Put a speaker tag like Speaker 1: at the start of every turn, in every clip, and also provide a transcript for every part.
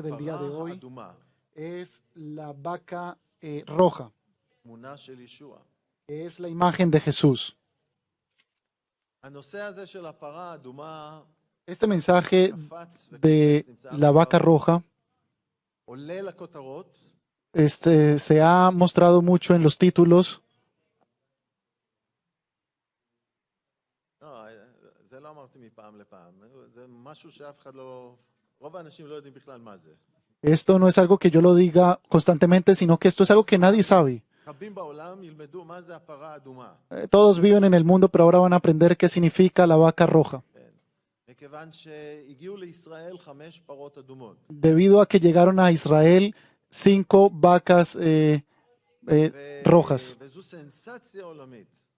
Speaker 1: del día de hoy es la vaca roja, que es la imagen de Jesús. Este mensaje de la vaca roja se ha mostrado mucho en los títulos. Esto no es algo que yo lo diga constantemente, sino que esto es algo que nadie sabe. Todos viven en el mundo, pero ahora van a aprender qué significa la vaca roja. Debido a que llegaron a Israel 5 vacas rojas.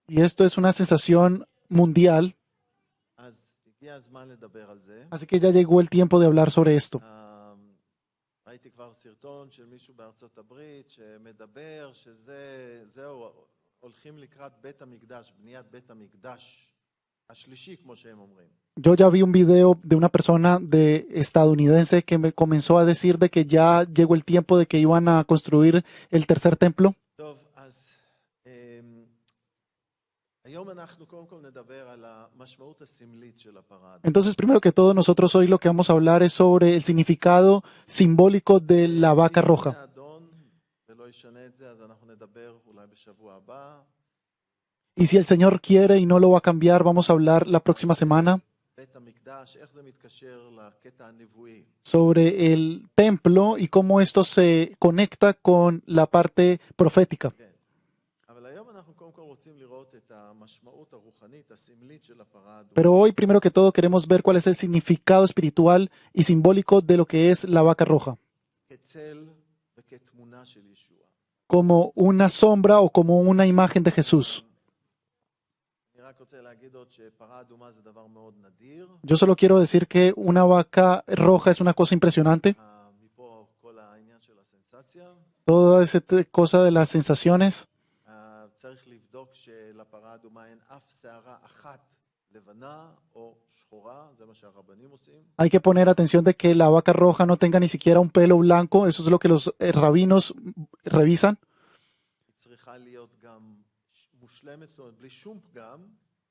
Speaker 1: Y esto es una sensación mundial. Así que ya llegó el tiempo de hablar sobre esto. Yo ya vi un video de una persona estadounidense que me comenzó a decir de que ya llegó el tiempo de que iban a construir el tercer templo. Entonces, primero que todo, nosotros hoy lo que vamos a hablar es sobre el significado simbólico de la vaca roja. Y si el Señor quiere y no lo va a cambiar, vamos a hablar la próxima semana sobre el templo y cómo esto se conecta con la parte profética. Pero hoy, primero que todo, queremos ver cuál es el significado espiritual y simbólico de lo que es la vaca roja. Como una sombra o como una imagen de Jesús. Yo solo quiero decir que una vaca roja es una cosa impresionante. Toda esa cosa de las sensaciones. Hay que poner atención de que la vaca roja no tenga ni siquiera un pelo blanco. Eso es lo que los rabinos revisan.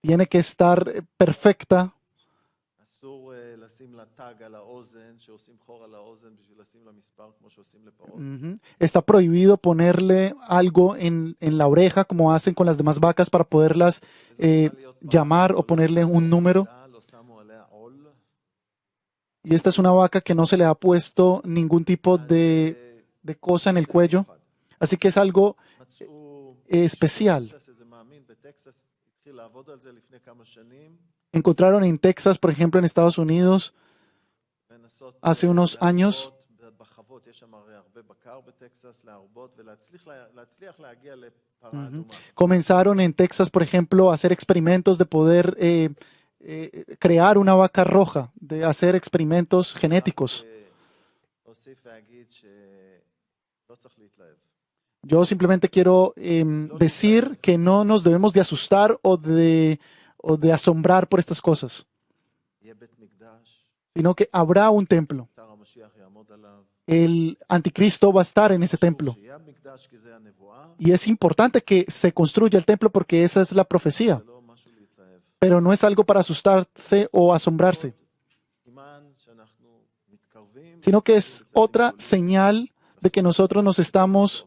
Speaker 1: Tiene que estar perfecta. Está prohibido ponerle algo en la oreja como hacen con las demás vacas para poderlas llamar o ponerle un número. Y esta es una vaca que no se le ha puesto ningún tipo de cosa en el cuello. Así que es algo especial. Encontraron en Texas, por ejemplo, en Estados Unidos, hace unos años. Comenzaron en Texas, por ejemplo, a hacer experimentos de poder crear una vaca roja, de hacer experimentos genéticos. Yo simplemente quiero decir que no nos debemos de asustar o de asombrar por estas cosas, sino que habrá un templo. El anticristo va a estar en ese templo. Y es importante que se construya el templo porque esa es la profecía. Pero no es algo para asustarse o asombrarse, sino que es otra señal de que nosotros nos estamos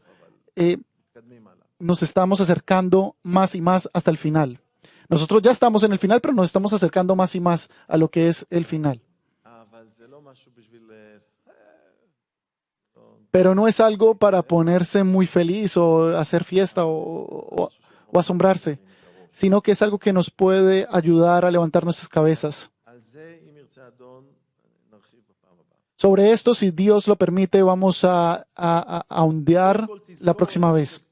Speaker 1: acercando más y más hasta el final. Nosotros ya estamos en el final, pero nos estamos acercando más y más a lo que es el final. Pero no es algo para ponerse muy feliz o hacer fiesta o asombrarse, sino que es algo que nos puede ayudar a levantar nuestras cabezas. Sobre esto, si Dios lo permite, vamos a ondear la próxima vez.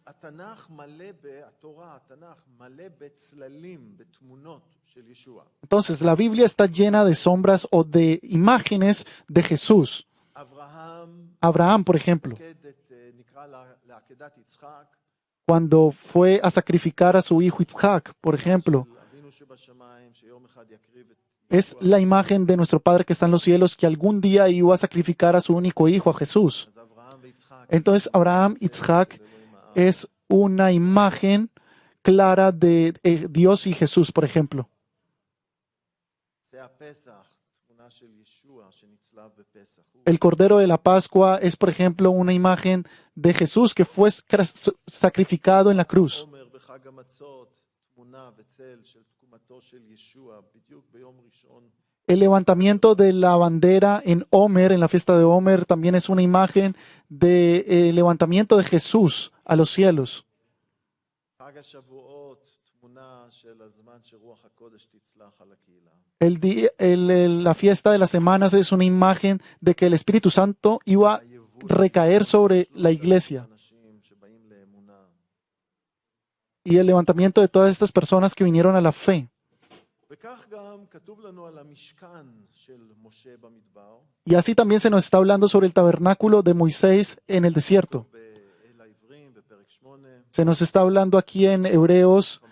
Speaker 1: Entonces, la Biblia está llena de sombras o de imágenes de Jesús. Abraham, por ejemplo, cuando fue a sacrificar a su hijo Isaac, por ejemplo, Es la imagen de nuestro Padre que está en los cielos, que algún día iba a sacrificar a su único hijo, a Jesús. Entonces, Abraham, Isaac, es una imagen clara de Dios y Jesús, por ejemplo. El Cordero de la Pascua es, por ejemplo, una imagen de Jesús que fue sacrificado en la cruz. El levantamiento de la bandera en Omer, en la fiesta de Omer, también es una imagen del levantamiento de Jesús a los cielos. La fiesta de las semanas es una imagen de que el Espíritu Santo iba a recaer sobre la iglesia. Y el levantamiento de todas estas personas que vinieron a la fe. Y así también se nos está hablando sobre el tabernáculo de Moisés en el desierto. Se nos está hablando aquí en Hebreos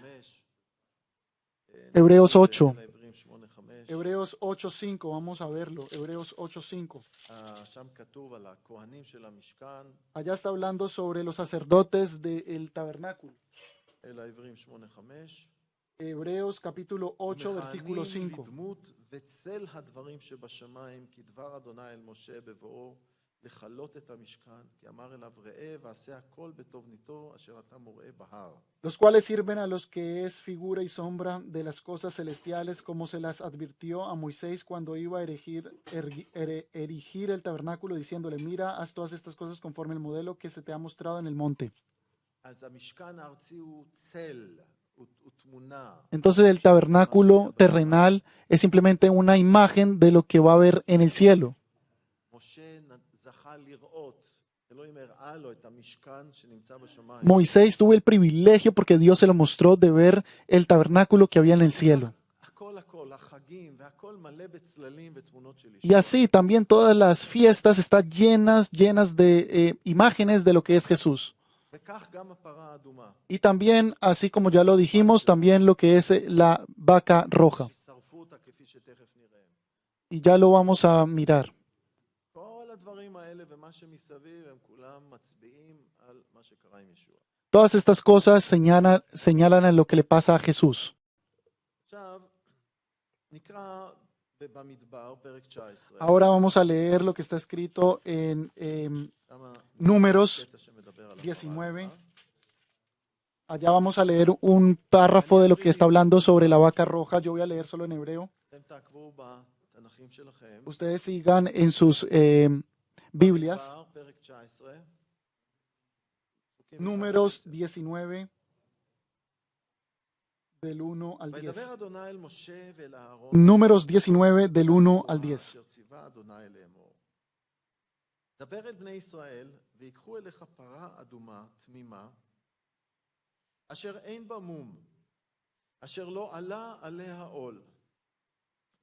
Speaker 1: 8. Hebreos 8:5, vamos a verlo. Hebreos 8:5. Allá está hablando sobre los sacerdotes del tabernáculo. Hebreos capítulo 8, versículo 5. Los cuales sirven a los que es figura y sombra de las cosas celestiales, como se las advirtió a Moisés cuando iba a erigir el tabernáculo, diciéndole: mira, haz todas estas cosas conforme al modelo que se te ha mostrado en el monte. Entonces el tabernáculo terrenal es simplemente una imagen de lo que va a haber en el cielo. Moisés tuvo el privilegio, porque Dios se lo mostró, de ver el tabernáculo que había en el cielo. Y así también todas las fiestas están llenas de imágenes de lo que es Jesús. Y también, así como ya lo dijimos, también lo que es la vaca roja. Y ya lo vamos a mirar. Todas estas cosas señalan a lo que le pasa a Jesús. Ahora vamos a leer lo que está escrito en Números 19. Allá vamos a leer un párrafo de lo que está hablando sobre la vaca roja. Yo voy a leer solo en hebreo. Ustedes sigan en sus Biblias. Números 19, del 1 al 10. Números 19, del 1 al 10. דבר אל בני ישראל, ויקחו אליך פרה אדומה תמימה, אשר אין בה מום, אשר לא עלה עליה עול.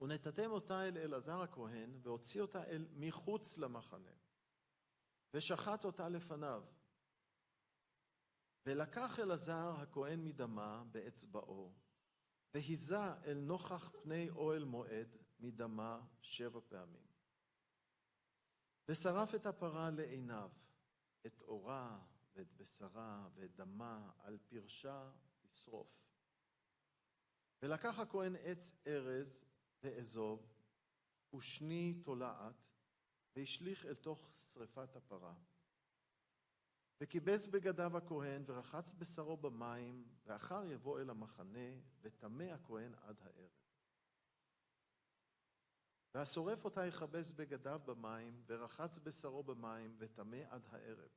Speaker 1: ונתתם אותה אל אלעזר הכהן, והוציא אותה אל מחוץ למחנה, ושחט אותה לפניו. ולקח אלעזר הכהן מדמה באצבעו, והיזה אל נוכח פני אוהל מועד מדמה 7 פעמים. ושרף את הפרה לעיניו, את אורה ואת בשרה ואת דמה על פרשה ישרוף. ולקח הכהן עץ ארז ואזוב ושני תולעת, והשליך אל תוך שרפת הפרה. וכיבס בגדיו הכהן ורחץ בשרו במים, ואחר יבוא אל המחנה, וטמא הכהן עד הערב. והשורף אותה יכבס בגדיו במים, ורחץ בשרו במים, וטמא עד הערב.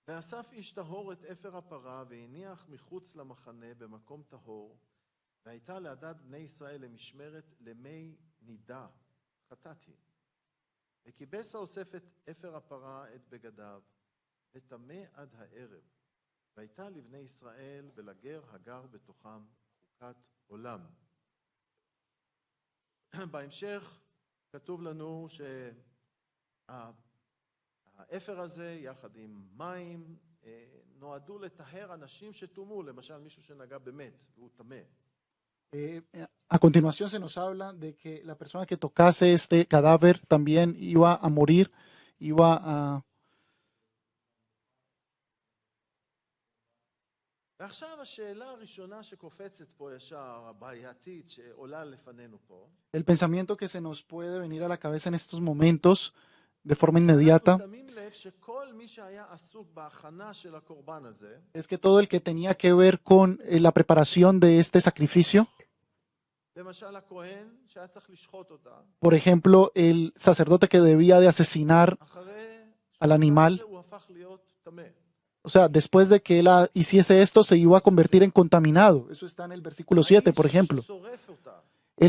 Speaker 1: ואסף איש טהור את אפר הפרה, והניח מחוץ למחנה במקום טהור, והייתה לעדת בני ישראל למשמרת למי נידה, חטאת היא. וכיבס האוסף את אפר הפרה את בגדיו, וטמא עד הערב. והייתה לבני ישראל ולגר הגר בתוכם חוקת עולם. בהמשך כתוב לנו שהאפר הזה יחד עם מים נועדו לטהר אנשים שטומאו, למשל מישהו שנגע במת והוא טמא.
Speaker 2: A continuación se nos habla de que la persona que tocase este cadáver también iba a morir, iba a...
Speaker 1: ועכשיו השאלה הראשונה שקופצת פה ישר, הבעייתית שעולה לפנינו פה,
Speaker 2: El pensamiento que se nos puede venir a la cabeza en estos momentos de forma
Speaker 1: אנחנו
Speaker 2: inmediata
Speaker 1: שמים לב שכל מי שהיה עסוק בהכנה של הקורבן הזה,
Speaker 2: es que todo el que tenía que ver con la preparación de este sacrificio,
Speaker 1: למשל הכהן שהיה צריך לשחוט אותה,
Speaker 2: por ejemplo, el sacerdote que debía de asesinar
Speaker 1: אחרי
Speaker 2: al
Speaker 1: שעשה את
Speaker 2: animal,
Speaker 1: זה הוא הפך להיות טמא.
Speaker 2: o sea, después de que él hiciese esto, se iba a convertir en contaminado. Eso está en el versículo 7, por
Speaker 1: האיש
Speaker 2: ejemplo.
Speaker 1: ששורף אותה,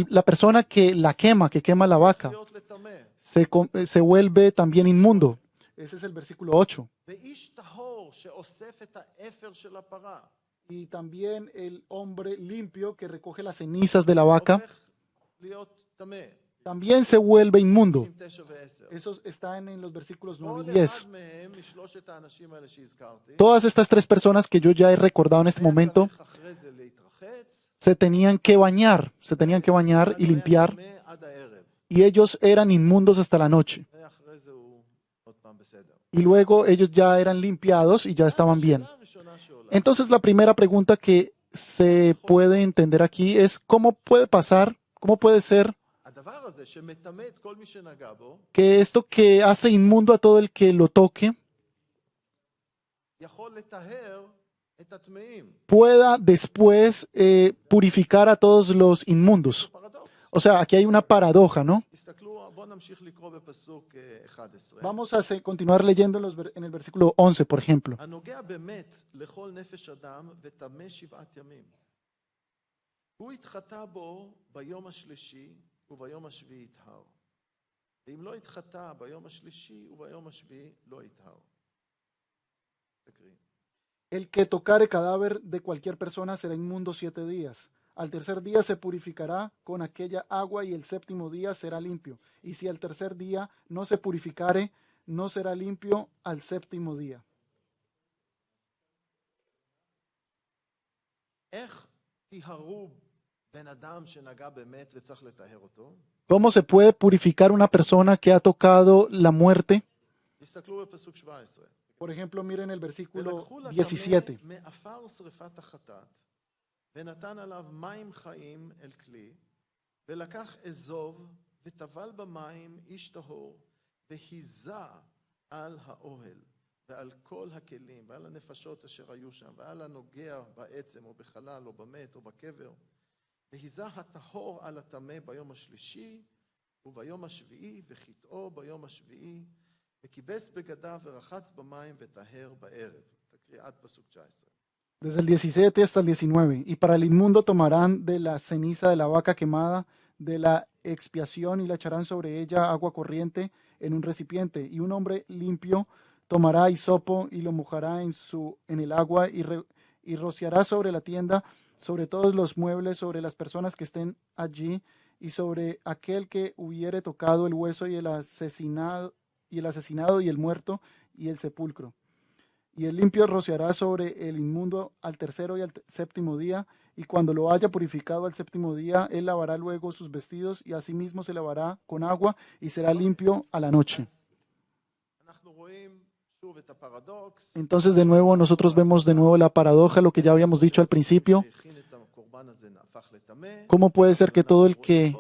Speaker 2: La persona que la quema, que quema la
Speaker 1: הפך
Speaker 2: vaca,
Speaker 1: להיות לטמא.
Speaker 2: se vuelve también inmundo. Ese es el versículo 8.
Speaker 1: ואיש טהור שאוסף את האפר של הפרה,
Speaker 2: Y también el hombre limpio que recoge las cenizas de la vaca,
Speaker 1: הופך להיות טמא.
Speaker 2: también se vuelve inmundo.
Speaker 1: עם 9 ו-10.
Speaker 2: Eso está en los versículos 9
Speaker 1: כל
Speaker 2: y 10.
Speaker 1: אחד מהם משלושת האנשים האלה שהזכרתי,
Speaker 2: Todas estas tres personas que yo ya he recordado en este
Speaker 1: היה
Speaker 2: momento,
Speaker 1: צריך אחרי זה להתרחץ,
Speaker 2: se tenían que bañar y
Speaker 1: ואז הוא היה
Speaker 2: limpiar,
Speaker 1: טמא עד הערב,
Speaker 2: y ellos eran inmundos hasta la noche.
Speaker 1: ואחרי זה הוא עוד פעם בסדר.
Speaker 2: Y luego ellos ya eran limpiados y ya estaban bien.
Speaker 1: השאלה הראשונה שעולה,
Speaker 2: Entonces la primera pregunta que se puede entender aquí es cómo puede pasar, cómo puede ser
Speaker 1: הדבר הזה שמטמא את כל מי שנגע בו,
Speaker 2: que esto que hace inmundo a todo el que lo toque
Speaker 1: יכול לטהר את הטמאים.
Speaker 2: pueda después purificar a todos los inmundos.
Speaker 1: פרדוקס.
Speaker 2: O sea, aquí hay una paradoja, ¿no?
Speaker 1: תסתכלו, בואו נמשיך לקרוא בפסוק 11.
Speaker 2: Vamos a continuar leyendo en el versículo 11, por ejemplo.
Speaker 1: הנוגע באמת לכל נפש אדם וטמא 7 ימים. הוא התחטא בו ביום השלישי וביום השביעי יטהר. ואם לא התחטא ביום השלישי וביום השביעי לא יטהר. תקריא.
Speaker 2: El que tocare cadáver de cualquier persona será inmundo 7 días. Al tercer día se purificará con aquella agua y el séptimo día será limpio. Y si al tercer día no se purificare, no será limpio al séptimo día.
Speaker 1: איך טיהרו בן אדם שנגע באמת וצריך לטהר אותו?
Speaker 2: ¿Cómo se puede purificar una persona que ha tocado la muerte?
Speaker 1: תסתכלו בפסוק 17.
Speaker 2: Por ejemplo, miren el versículo
Speaker 1: ולקחו לטמא
Speaker 2: 17.
Speaker 1: מעפר שרפת החטאת, ונתן עליו מים חיים אל כלי, ולקח אזוב, וטבל במים איש טהור, והיזה על האוהל, ועל כל הכלים, ועל הנפשות אשר היו שם, ועל הנוגע בעצם, או בחלל, או במת, או בקבר. והיזה הטהור על הטמא ביום השלישי, וביום השביעי, וחטאו ביום השביעי, וכיבס בגדיו ורחץ במים וטהר בערב. תקריא עד פסוק 19.
Speaker 2: Desde el 17 hasta el 19. Y para el inmundo tomarán de la ceniza de la vaca quemada, de la expiación, y la echarán sobre ella agua corriente en un recipiente. Y un hombre limpio tomará hisopo y lo mojará en el agua y rociará sobre la tienda, sobre todos los muebles, sobre las personas que estén allí, y sobre aquel que hubiere tocado el hueso y el asesinado y el muerto y el sepulcro. Y el limpio rociará sobre el inmundo al tercero y al séptimo día, y cuando lo haya purificado al séptimo día, él lavará luego sus vestidos, y asimismo se lavará con agua, y será limpio a la noche.
Speaker 1: אנחנו רואים שוב את הפרדוקס.
Speaker 2: Entonces, de nuevo, nosotros vemos de nuevo la paradoja, lo que ya habíamos dicho al principio.
Speaker 1: שהכין את הקורבן הזה הפך לטמא.
Speaker 2: ¿Cómo puede ser que todo el que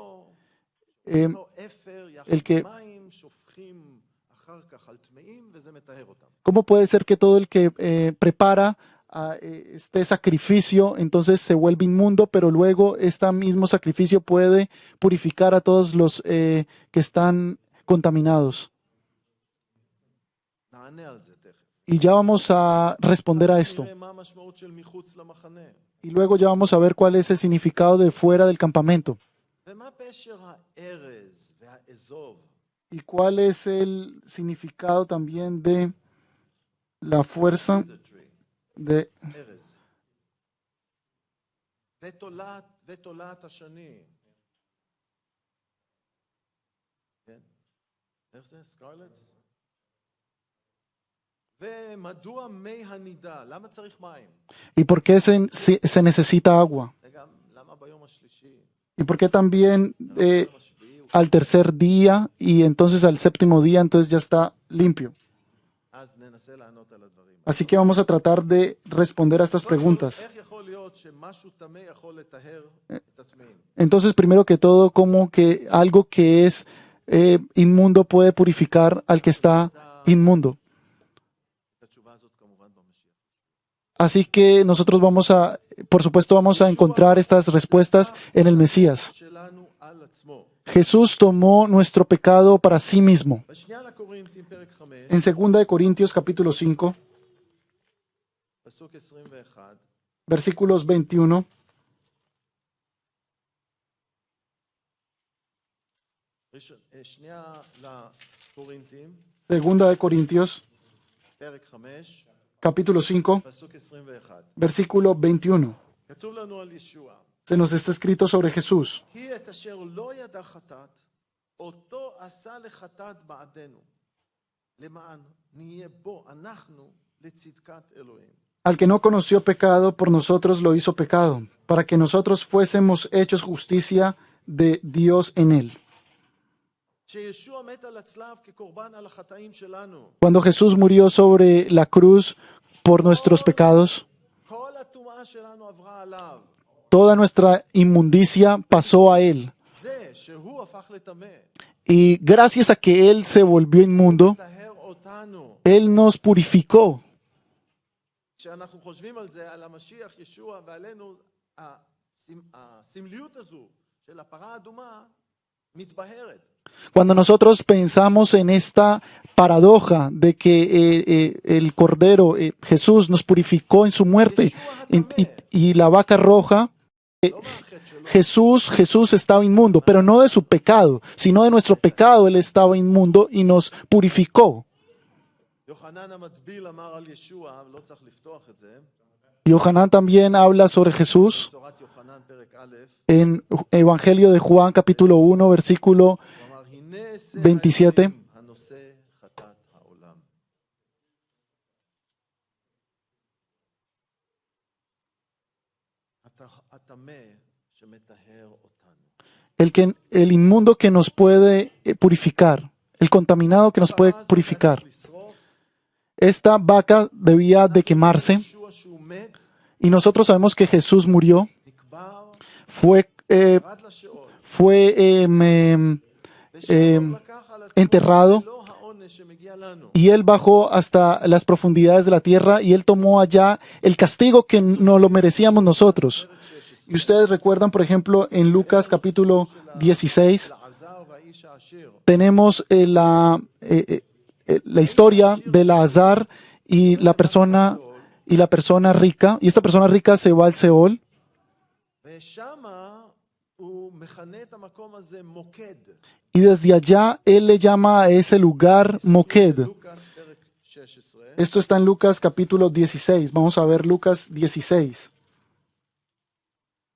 Speaker 1: אותו אפר יחד
Speaker 2: el que-
Speaker 1: עם מים שופכים אחר כך על טמאים וזה מטהר אותם.
Speaker 2: ¿Cómo puede ser que todo el que prepara este sacrificio entonces se vuelve inmundo, pero luego este mismo sacrificio puede purificar a todos los que están contaminados?
Speaker 1: נענה על זה תכף.
Speaker 2: Y ya vamos a responder a esto.
Speaker 1: נראה מה המשמעות של מחוץ למחנה.
Speaker 2: Y luego ya vamos a ver cuál es el significado de fuera del campamento.
Speaker 1: ומה פשר הארז והאזוב?
Speaker 2: Y cuál es el significado también de la fuerza de...
Speaker 1: ארז. ותולעת השני. כן? איך זה? סקרלט? ומדוע מי הנידה? למה צריך מים?
Speaker 2: ¿Y por qué se necesita agua?
Speaker 1: וגם למה ביום השלישי?
Speaker 2: ¿Y por qué también
Speaker 1: ביום השביעי הוא-
Speaker 2: al tercer día y entonces al séptimo día entonces ya está limpio?
Speaker 1: אז ננסה לענות על הדברים.
Speaker 2: Así que vamos a tratar de responder a estas
Speaker 1: קודם כל,
Speaker 2: preguntas.
Speaker 1: איך יכול להיות שמשהו טמא יכול לטהר את הטמאים?
Speaker 2: Entonces, primero que todo, como que algo que es inmundo puede purificar al que está inmundo.
Speaker 1: את התשובה הזאת כמובן במשיח.
Speaker 2: Así que nosotros por supuesto, vamos a encontrar estas respuestas en el Mesías.
Speaker 1: שלנו על עצמו.
Speaker 2: Jesús tomó nuestro pecado para sí mismo.
Speaker 1: בשנייה לקורינתים פרק 5,
Speaker 2: En 2 de Corintios capítulo 5,
Speaker 1: פסוק 21,
Speaker 2: versículos 21,
Speaker 1: שנייה לקורינתים,
Speaker 2: 2 de Corintios
Speaker 1: פרק 5,
Speaker 2: capítulo 5,
Speaker 1: פסוק 21.
Speaker 2: versículo 21.
Speaker 1: כתוב לנו על ישוע,
Speaker 2: Se nos está escrito sobre Jesús.
Speaker 1: כי את אשר לא ידע חטאת, אותו עשה לחטאת בעדנו, למען נהיה בו אנחנו לצדקת אלוהים.
Speaker 2: Al que no conoció pecado, por nosotros lo hizo pecado, para que nosotros fuésemos hechos justicia de Dios en él.
Speaker 1: כשישוע מת על הצלב כקורבן על החטאים שלנו,
Speaker 2: Cuando Jesús murió sobre la cruz por nuestros pecados,
Speaker 1: כל הטומאה שלנו עברה עליו.
Speaker 2: toda nuestra inmundicia pasó a él.
Speaker 1: זה שהוא הפך לטמא,
Speaker 2: Y gracias a que él se volvió inmundo,
Speaker 1: טהר אותנו.
Speaker 2: él nos purificó.
Speaker 1: כשאנחנו חושבים על זה, על המשיח, ישוע ועלינו, הסמליות הזו של הפרה האדומה מתבהרת.
Speaker 2: Cuando nosotros pensamos en esta paradoja de que el Cordero, Jesús, nos purificó en su muerte y la vaca roja,
Speaker 1: לא מהחטא שלו,
Speaker 2: Jesús estaba inmundo, pero no de su pecado, sino de nuestro pecado él estaba inmundo y nos purificó.
Speaker 1: יוחנן המטביל אמר על ישוע, לא צריך לפתוח את זה,
Speaker 2: Yohanan también habla sobre Jesús
Speaker 1: בשורת יוחנן פרק א',
Speaker 2: en Evangelio de Juan capítulo 1 versículo
Speaker 1: הוא אמר, הנה עשה
Speaker 2: 27.
Speaker 1: האלוהים הנושא חטאת העולם. הטמא שמטהר אותנו.
Speaker 2: el inmundo que nos puede purificar, el contaminado que nos puede purificar.
Speaker 1: לשרוף,
Speaker 2: Esta vaca debía de quemarse
Speaker 1: ישוע שהוא מת,
Speaker 2: y nosotros sabemos que Jesús murió,
Speaker 1: נקבר,
Speaker 2: fue,
Speaker 1: ירד לשאול.
Speaker 2: fue
Speaker 1: ושאול לקח על עצמו
Speaker 2: enterrado
Speaker 1: את מלוא העונש שמגיע לנו.
Speaker 2: y él bajó hasta las profundidades de la tierra y él tomó allá el castigo que no lo merecíamos nosotros. Y ustedes recuerdan, por ejemplo, en Lucas capítulo 16,
Speaker 1: אלעזר והאיש העשיר.
Speaker 2: tenemos la historia de Lazar y la persona rica, y esta persona rica se va al Seol
Speaker 1: ושמה הוא מכנה את המקום הזה מוקד.
Speaker 2: y desde allá él le llama a ese lugar Moked.
Speaker 1: לוקאס פרק 16,
Speaker 2: Esto está en Lucas capítulo 16. Vamos a ver Lucas 16.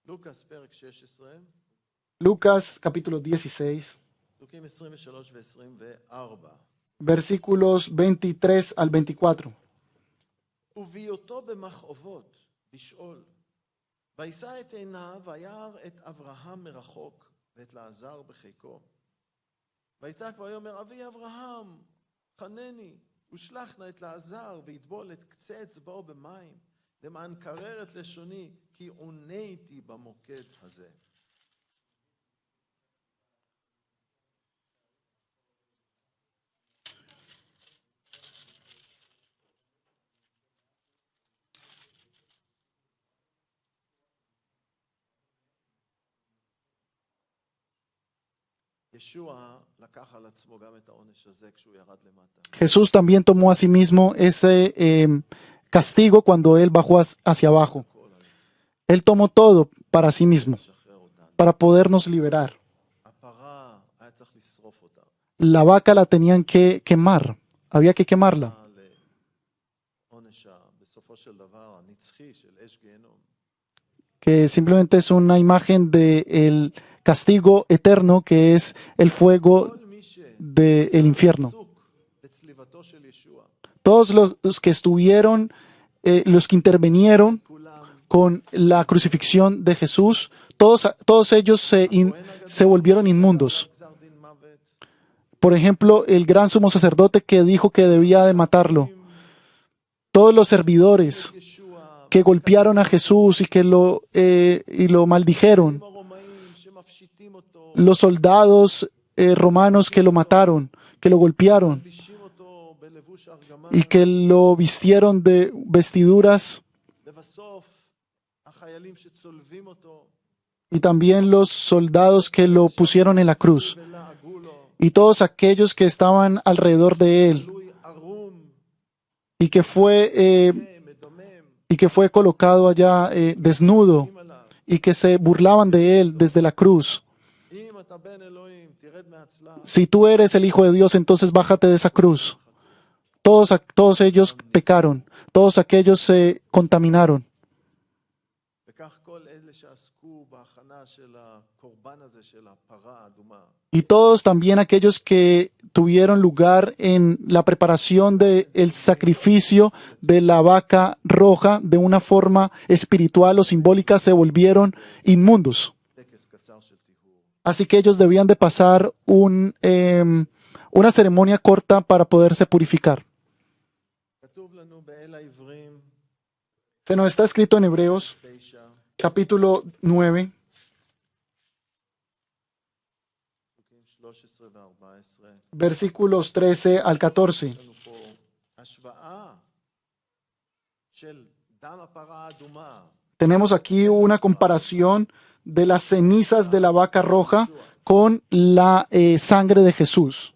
Speaker 1: לוקאס פרק 16,
Speaker 2: Lucas capítulo 16,
Speaker 1: פסוקים 23 ו-24.
Speaker 2: versículos 23 al 24.
Speaker 1: ובהיותו במכאובות, בשאול, וישא את עיניו וירא את אברהם מרחוק ואת לעזר בחיקו. ויצעק ויאמר אבי אברהם, חנני, ושלח נא את לעזר ויטבול את קצה אצבעו במים, למען קרר את לשוני, כי עוניתי במוקד הזה. ישוע לקח על עצמו גם את העונש הזה כשהוא ירד למטה.
Speaker 2: Jesús también tomó a sí mismo ese castigo cuando él bajó hacia abajo.
Speaker 1: כל על עצמו,
Speaker 2: Él tomó todo para sí mismo,
Speaker 1: לשחרר אותנו.
Speaker 2: para podernos liberar.
Speaker 1: הפרה היה צריך לשרוף אותה.
Speaker 2: La vaca la tenían que quemar, había que quemarla,
Speaker 1: לעונש בסופו של דבר הנצחי של אש גיהנום.
Speaker 2: que simplemente es una imagen del castigo eterno que es el fuego
Speaker 1: כל מי
Speaker 2: del infierno.
Speaker 1: שעסוק בצליבתו של ישוע,
Speaker 2: Todos los que estuvieron, los que intervinieron
Speaker 1: כולם
Speaker 2: con la crucifixión de Jesús, todos ellos se volvieron inmundos. Por ejemplo, el gran sumo sacerdote que dijo que debía de matarlo. Todos los servidores que golpearon a Jesús y lo maldijeron. Los soldados romanos que lo mataron, que lo golpearon y que lo vistieron de vestiduras. Y también los soldados que lo pusieron en la cruz. Y todos aquellos que estaban alrededor de él. Y que fue colocado allá desnudo. Y que se burlaban de él desde la cruz. Si tú eres el Hijo de Dios, entonces bájate de esa cruz. Todos ellos pecaron. Todos aquellos se contaminaron. Y todos también aquellos que tuvieron lugar en la preparación del sacrificio de la vaca roja de una forma espiritual o simbólica se volvieron inmundos. Así que ellos debían de pasar una ceremonia corta para poderse purificar. Se nos está escrito en Hebreos, capítulo 9, versículos 13 al 14. Tenemos aquí una comparación de las cenizas de la vaca roja con la sangre de Jesús.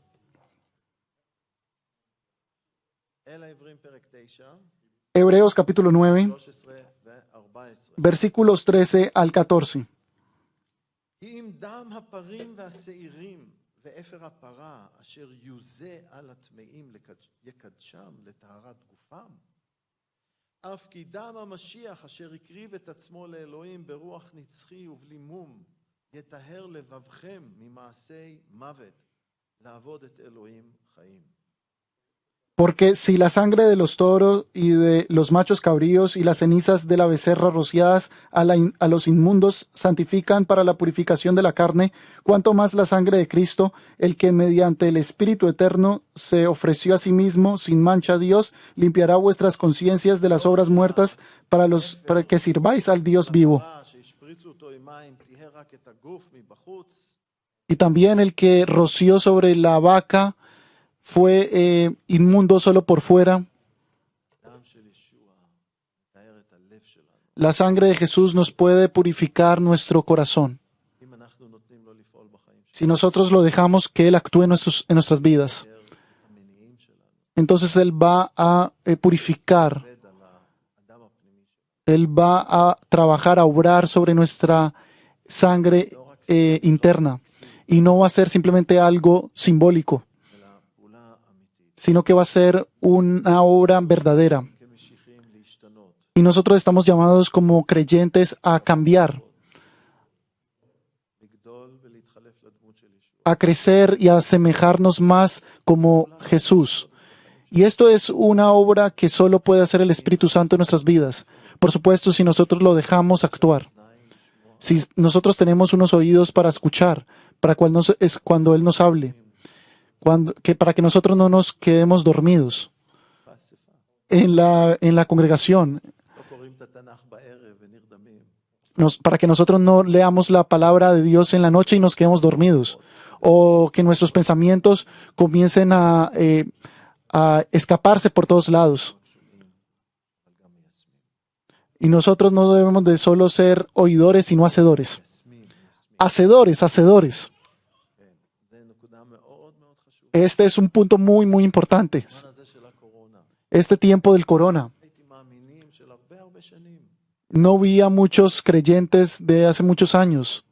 Speaker 2: Hebreos capítulo 9, versículos 13 al 14.
Speaker 1: אף כי דם המשיח אשר הקריב את עצמו לאלוהים ברוח נצחי ובלי מום יטהר לבבכם ממעשי מוות לעבוד את אלוהים חיים.
Speaker 2: Porque si la sangre de los toros y de los machos cabríos y las cenizas de la becerra rociadas a los inmundos santifican para la purificación de la carne, cuanto más la sangre de Cristo, el que mediante el Espíritu Eterno se ofreció a sí mismo sin mancha a Dios, limpiará vuestras conciencias de las obras muertas para que sirváis al Dios vivo. Y también el que roció sobre la vaca fue inmundo solo por fuera. La sangre de Jesús nos puede purificar nuestro corazón si nosotros lo dejamos que Él actúe en nuestras vidas. Entonces Él va a purificar. Él va a trabajar, a obrar sobre nuestra sangre interna. Y no va a ser simplemente algo simbólico, sino que va a ser una obra verdadera. Y nosotros estamos llamados como creyentes a cambiar, a crecer y a asemejarnos más como Jesús. Y esto es una obra que solo puede hacer el Espíritu Santo en nuestras vidas. Por supuesto, si nosotros lo dejamos actuar. Si nosotros tenemos unos oídos para escuchar, es cuando Él nos hable. Para que nosotros no nos quedemos dormidos en la congregación, para que nosotros no leamos la palabra de Dios en la noche y nos quedemos dormidos, o que nuestros pensamientos comiencen a escaparse por todos lados. Y nosotros no debemos de solo ser oidores, sino hacedores. Hacedores. Este es un punto muy, muy importante. Este tiempo del corona. No vi a muchos creyentes de hace muchos años.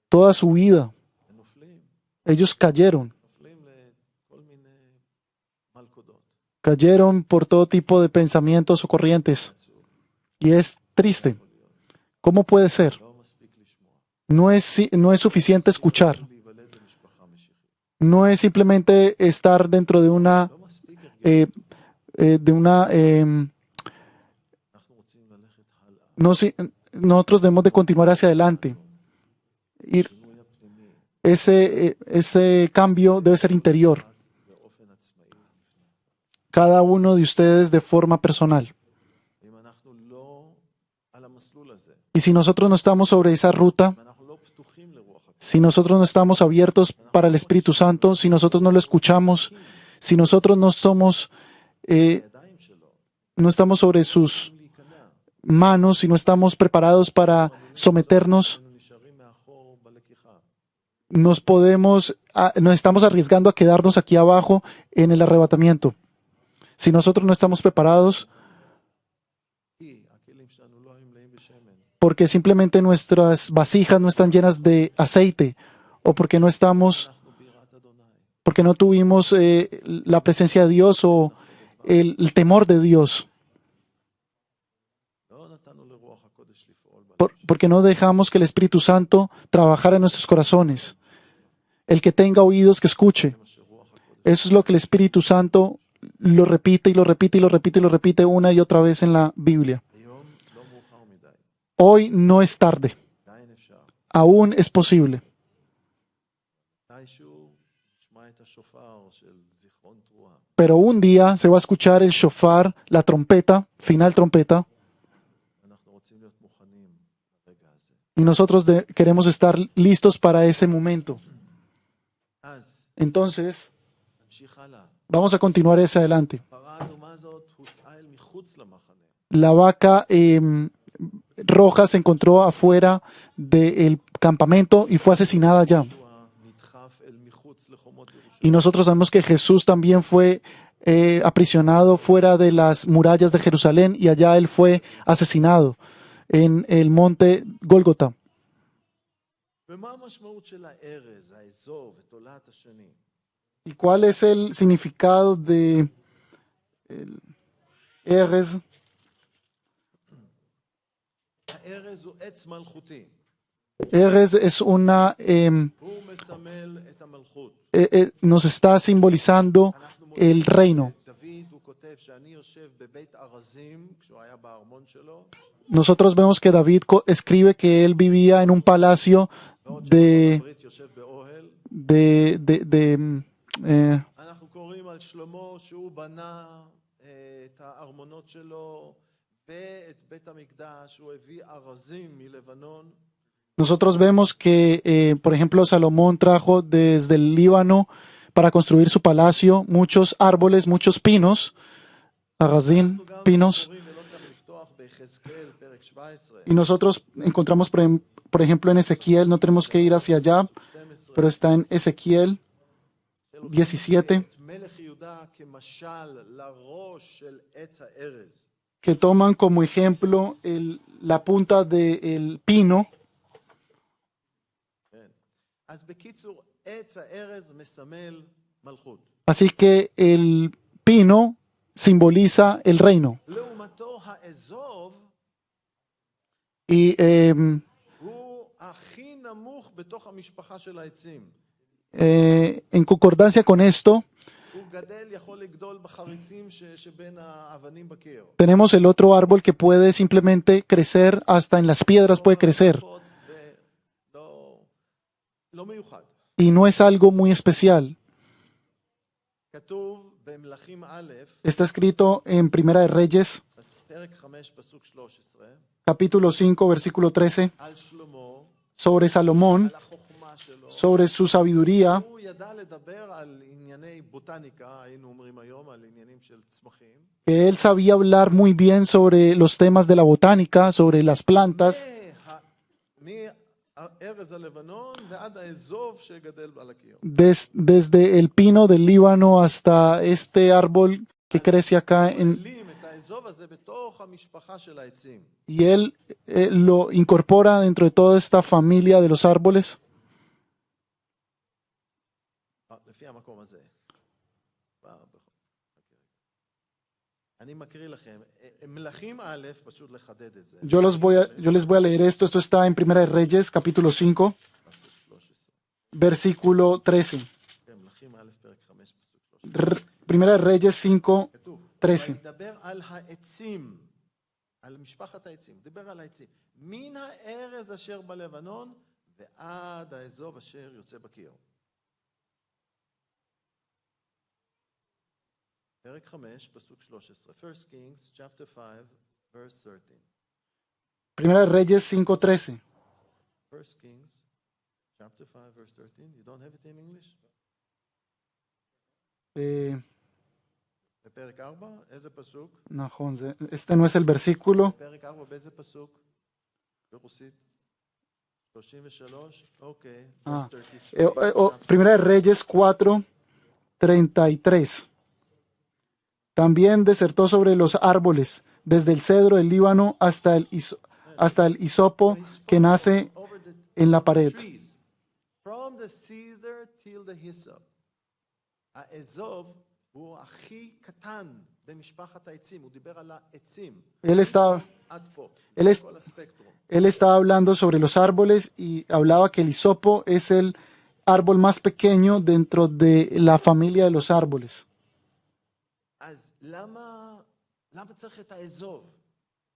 Speaker 2: Toda su vida. Ellos cayeron. Cayeron por todo tipo de pensamientos o corrientes. Y es triste. ¿Cómo puede ser? No es suficiente escuchar. No es simplemente estar dentro de No, nosotros debemos de continuar hacia adelante. Ir,
Speaker 1: השינוי הפנימי
Speaker 2: ese cambio debe ser interior.
Speaker 1: באופן עצמאי לפני.
Speaker 2: Cada uno de ustedes de forma personal.
Speaker 1: ואם אנחנו לא על המסלול הזה,
Speaker 2: Y si nosotros no estamos sobre esa ruta,
Speaker 1: אם אנחנו לא פתוחים לרוח הקודש,
Speaker 2: si nosotros no estamos abiertos para el Espíritu Santo, si nosotros no lo escuchamos, si nosotros no somos,
Speaker 1: בידיים שלו,
Speaker 2: no estamos sobre sus
Speaker 1: להיכנע.
Speaker 2: manos, si no estamos preparados para someternos,
Speaker 1: אנחנו נשארים מאחור בלקיחה.
Speaker 2: nos estamos arriesgando a quedarnos aquí abajo en el arrebatamiento. Si nosotros no estamos preparados,
Speaker 1: כי הכלים שלנו לא היו מלאים בשמן.
Speaker 2: porque simplemente nuestras vasijas no están llenas de aceite, o porque no estamos,
Speaker 1: אנחנו ביראת אדוני.
Speaker 2: porque no tuvimos la presencia de Dios o el temor de Dios,
Speaker 1: לא נתנו לרוח הקודש לפעול בנו.
Speaker 2: porque no dejamos que el Espíritu Santo trabajara en nuestros corazones. El que tenga oídos, que escuche.
Speaker 1: מה שרוח הקודש.
Speaker 2: Eso es lo que el Espíritu Santo lo repite y lo repite y lo repite y lo repite una y otra vez en la Biblia.
Speaker 1: היום לא מאוחר מדי.
Speaker 2: Hoy no es tarde,
Speaker 1: עדיין אפשר.
Speaker 2: aún es posible.
Speaker 1: מתישהו נשמע את השופר של זיכרון תרועה.
Speaker 2: Pero un día se va a escuchar el shofar, la trompeta, final trompeta,
Speaker 1: אנחנו רוצים להיות מוכנים לרגע הזה.
Speaker 2: y nosotros queremos estar listos para ese momento.
Speaker 1: אז
Speaker 2: Entonces,
Speaker 1: נמשיך הלאה.
Speaker 2: vamos a continuar hacia adelante.
Speaker 1: הפרה האדומה הזאת הוצאה אל מחוץ למחנה.
Speaker 2: La vaca roja se encontró afuera del campamento y fue asesinada allá.
Speaker 1: ישוע נדחף אל מחוץ לחומות ירושלים.
Speaker 2: Y nosotros sabemos que Jesús también fue aprisionado fuera de las murallas de Jerusalén y allá él fue asesinado en el monte Gólgota.
Speaker 1: ומה המשמעות של הארז, האזוב, תולעת השני?
Speaker 2: ¿Y cuál es el significado de Erez?
Speaker 1: הארז הוא עץ מלכותי.
Speaker 2: Erez es una,
Speaker 1: הוא מסמל את המלכות.
Speaker 2: nos está simbolizando
Speaker 1: אנחנו
Speaker 2: el reino.
Speaker 1: דוד, הוא כותב שאני יושב בבית ארזים, כשהוא היה בארמון שלו,
Speaker 2: Nosotros vemos que David escribe que él vivía en un palacio
Speaker 1: בעוד
Speaker 2: de,
Speaker 1: הברית יושב באוהל.
Speaker 2: de
Speaker 1: אנחנו קוראים על שלמה שהוא בנה את הארמונות שלו ואת בית המקדש, הוא הביא ארזים מלבנון.
Speaker 2: nosotros vemos que, por ejemplo, Salomón trajo desde el Líbano para construir su palacio muchos árboles, muchos pinos, agazim,
Speaker 1: אנחנו גם
Speaker 2: pinos,
Speaker 1: קוראים, ולא צריך לפתוח ביחזקאל, פרק 17,
Speaker 2: y nosotros encontramos, por ejemplo, en Ezequiel, no tenemos que ir hacia allá,
Speaker 1: 12,
Speaker 2: pero está en Ezequiel 17,
Speaker 1: את מלך יהודה כמשל לראש של עץ הארז.
Speaker 2: que toman como ejemplo la punta del pino.
Speaker 1: כן. אז בקיצור, עץ הארז מסמל מלכות.
Speaker 2: Así que el pino simboliza el reino.
Speaker 1: לעומתו האזוב
Speaker 2: Y
Speaker 1: הוא הכי נמוך בתוך המשפחה של העצים.
Speaker 2: en concordancia con esto,
Speaker 1: הוא גדל, יכול לגדול בחריצים שבין האבנים בקיר.
Speaker 2: tenemos el otro árbol que puede simplemente crecer, hasta en las piedras puede crecer.
Speaker 1: לא מיוחד.
Speaker 2: Y no es algo muy especial.
Speaker 1: כתוב במלכים א',
Speaker 2: Está escrito en Primera de Reyes,
Speaker 1: פרק 5, פסוק 13,
Speaker 2: capítulo 5, versículo 13,
Speaker 1: על שלמה,
Speaker 2: sobre Salomón,
Speaker 1: על החוכמה שלו.
Speaker 2: sobre su sabiduría.
Speaker 1: הוא ידע לדבר על ענייני בוטניקה, היינו אומרים היום, על עניינים של צמחים.
Speaker 2: Que él sabía hablar muy bien sobre los temas de la botánica, sobre las plantas,
Speaker 1: מארז הלבנון ועד האזוב שגדל על הקיר.
Speaker 2: desde el pino del Líbano hasta este árbol que crece acá
Speaker 1: כוללים את האזוב הזה בתוך המשפחה של העצים.
Speaker 2: y él lo incorpora dentro de toda esta familia de los árboles.
Speaker 1: לפי המקום הזה. אני מקריא לכם. מלכים א', פשוט לחדד את זה.
Speaker 2: Yo les voy a leer esto. Esto está en Primera de Reyes, capítulo 5, versículo 13.
Speaker 1: כן, מלכים א', פרק 5, פסוק 13.
Speaker 2: Primera de Reyes 5,
Speaker 1: כתוב,
Speaker 2: 13.
Speaker 1: וידבר על העצים על משפחת העצים, דיבר על העצים. מן הארז אשר בלבנון ועד האזוב אשר יוצא בקיר. פרק 5, פסוק 13. First Kings, chapter 5, verse 13.
Speaker 2: Primera de Reyes 5:13.
Speaker 1: First Kings, chapter 5, verse 13. You don't have it in English? בפרק 4, איזה פסוק?
Speaker 2: נכון, este no es el versículo.
Speaker 1: בפרק 4, באיזה פסוק? ברוסית? 33, אוקיי.
Speaker 2: Primera de Reyes 4:33. También desertó sobre los árboles, desde el cedro del Líbano hasta el hisopo que nace en la pared.
Speaker 1: From the cedar till the hyssop. האזוב הוא הכי קטן במשפחת העצים, הוא דיבר על העצים. עד פה, זה כל הספקטרום.
Speaker 2: Él estaba hablando sobre los árboles y hablaba que el hisopo es el árbol más pequeño dentro de la familia de los árboles.
Speaker 1: אז למה צריך את האזוב?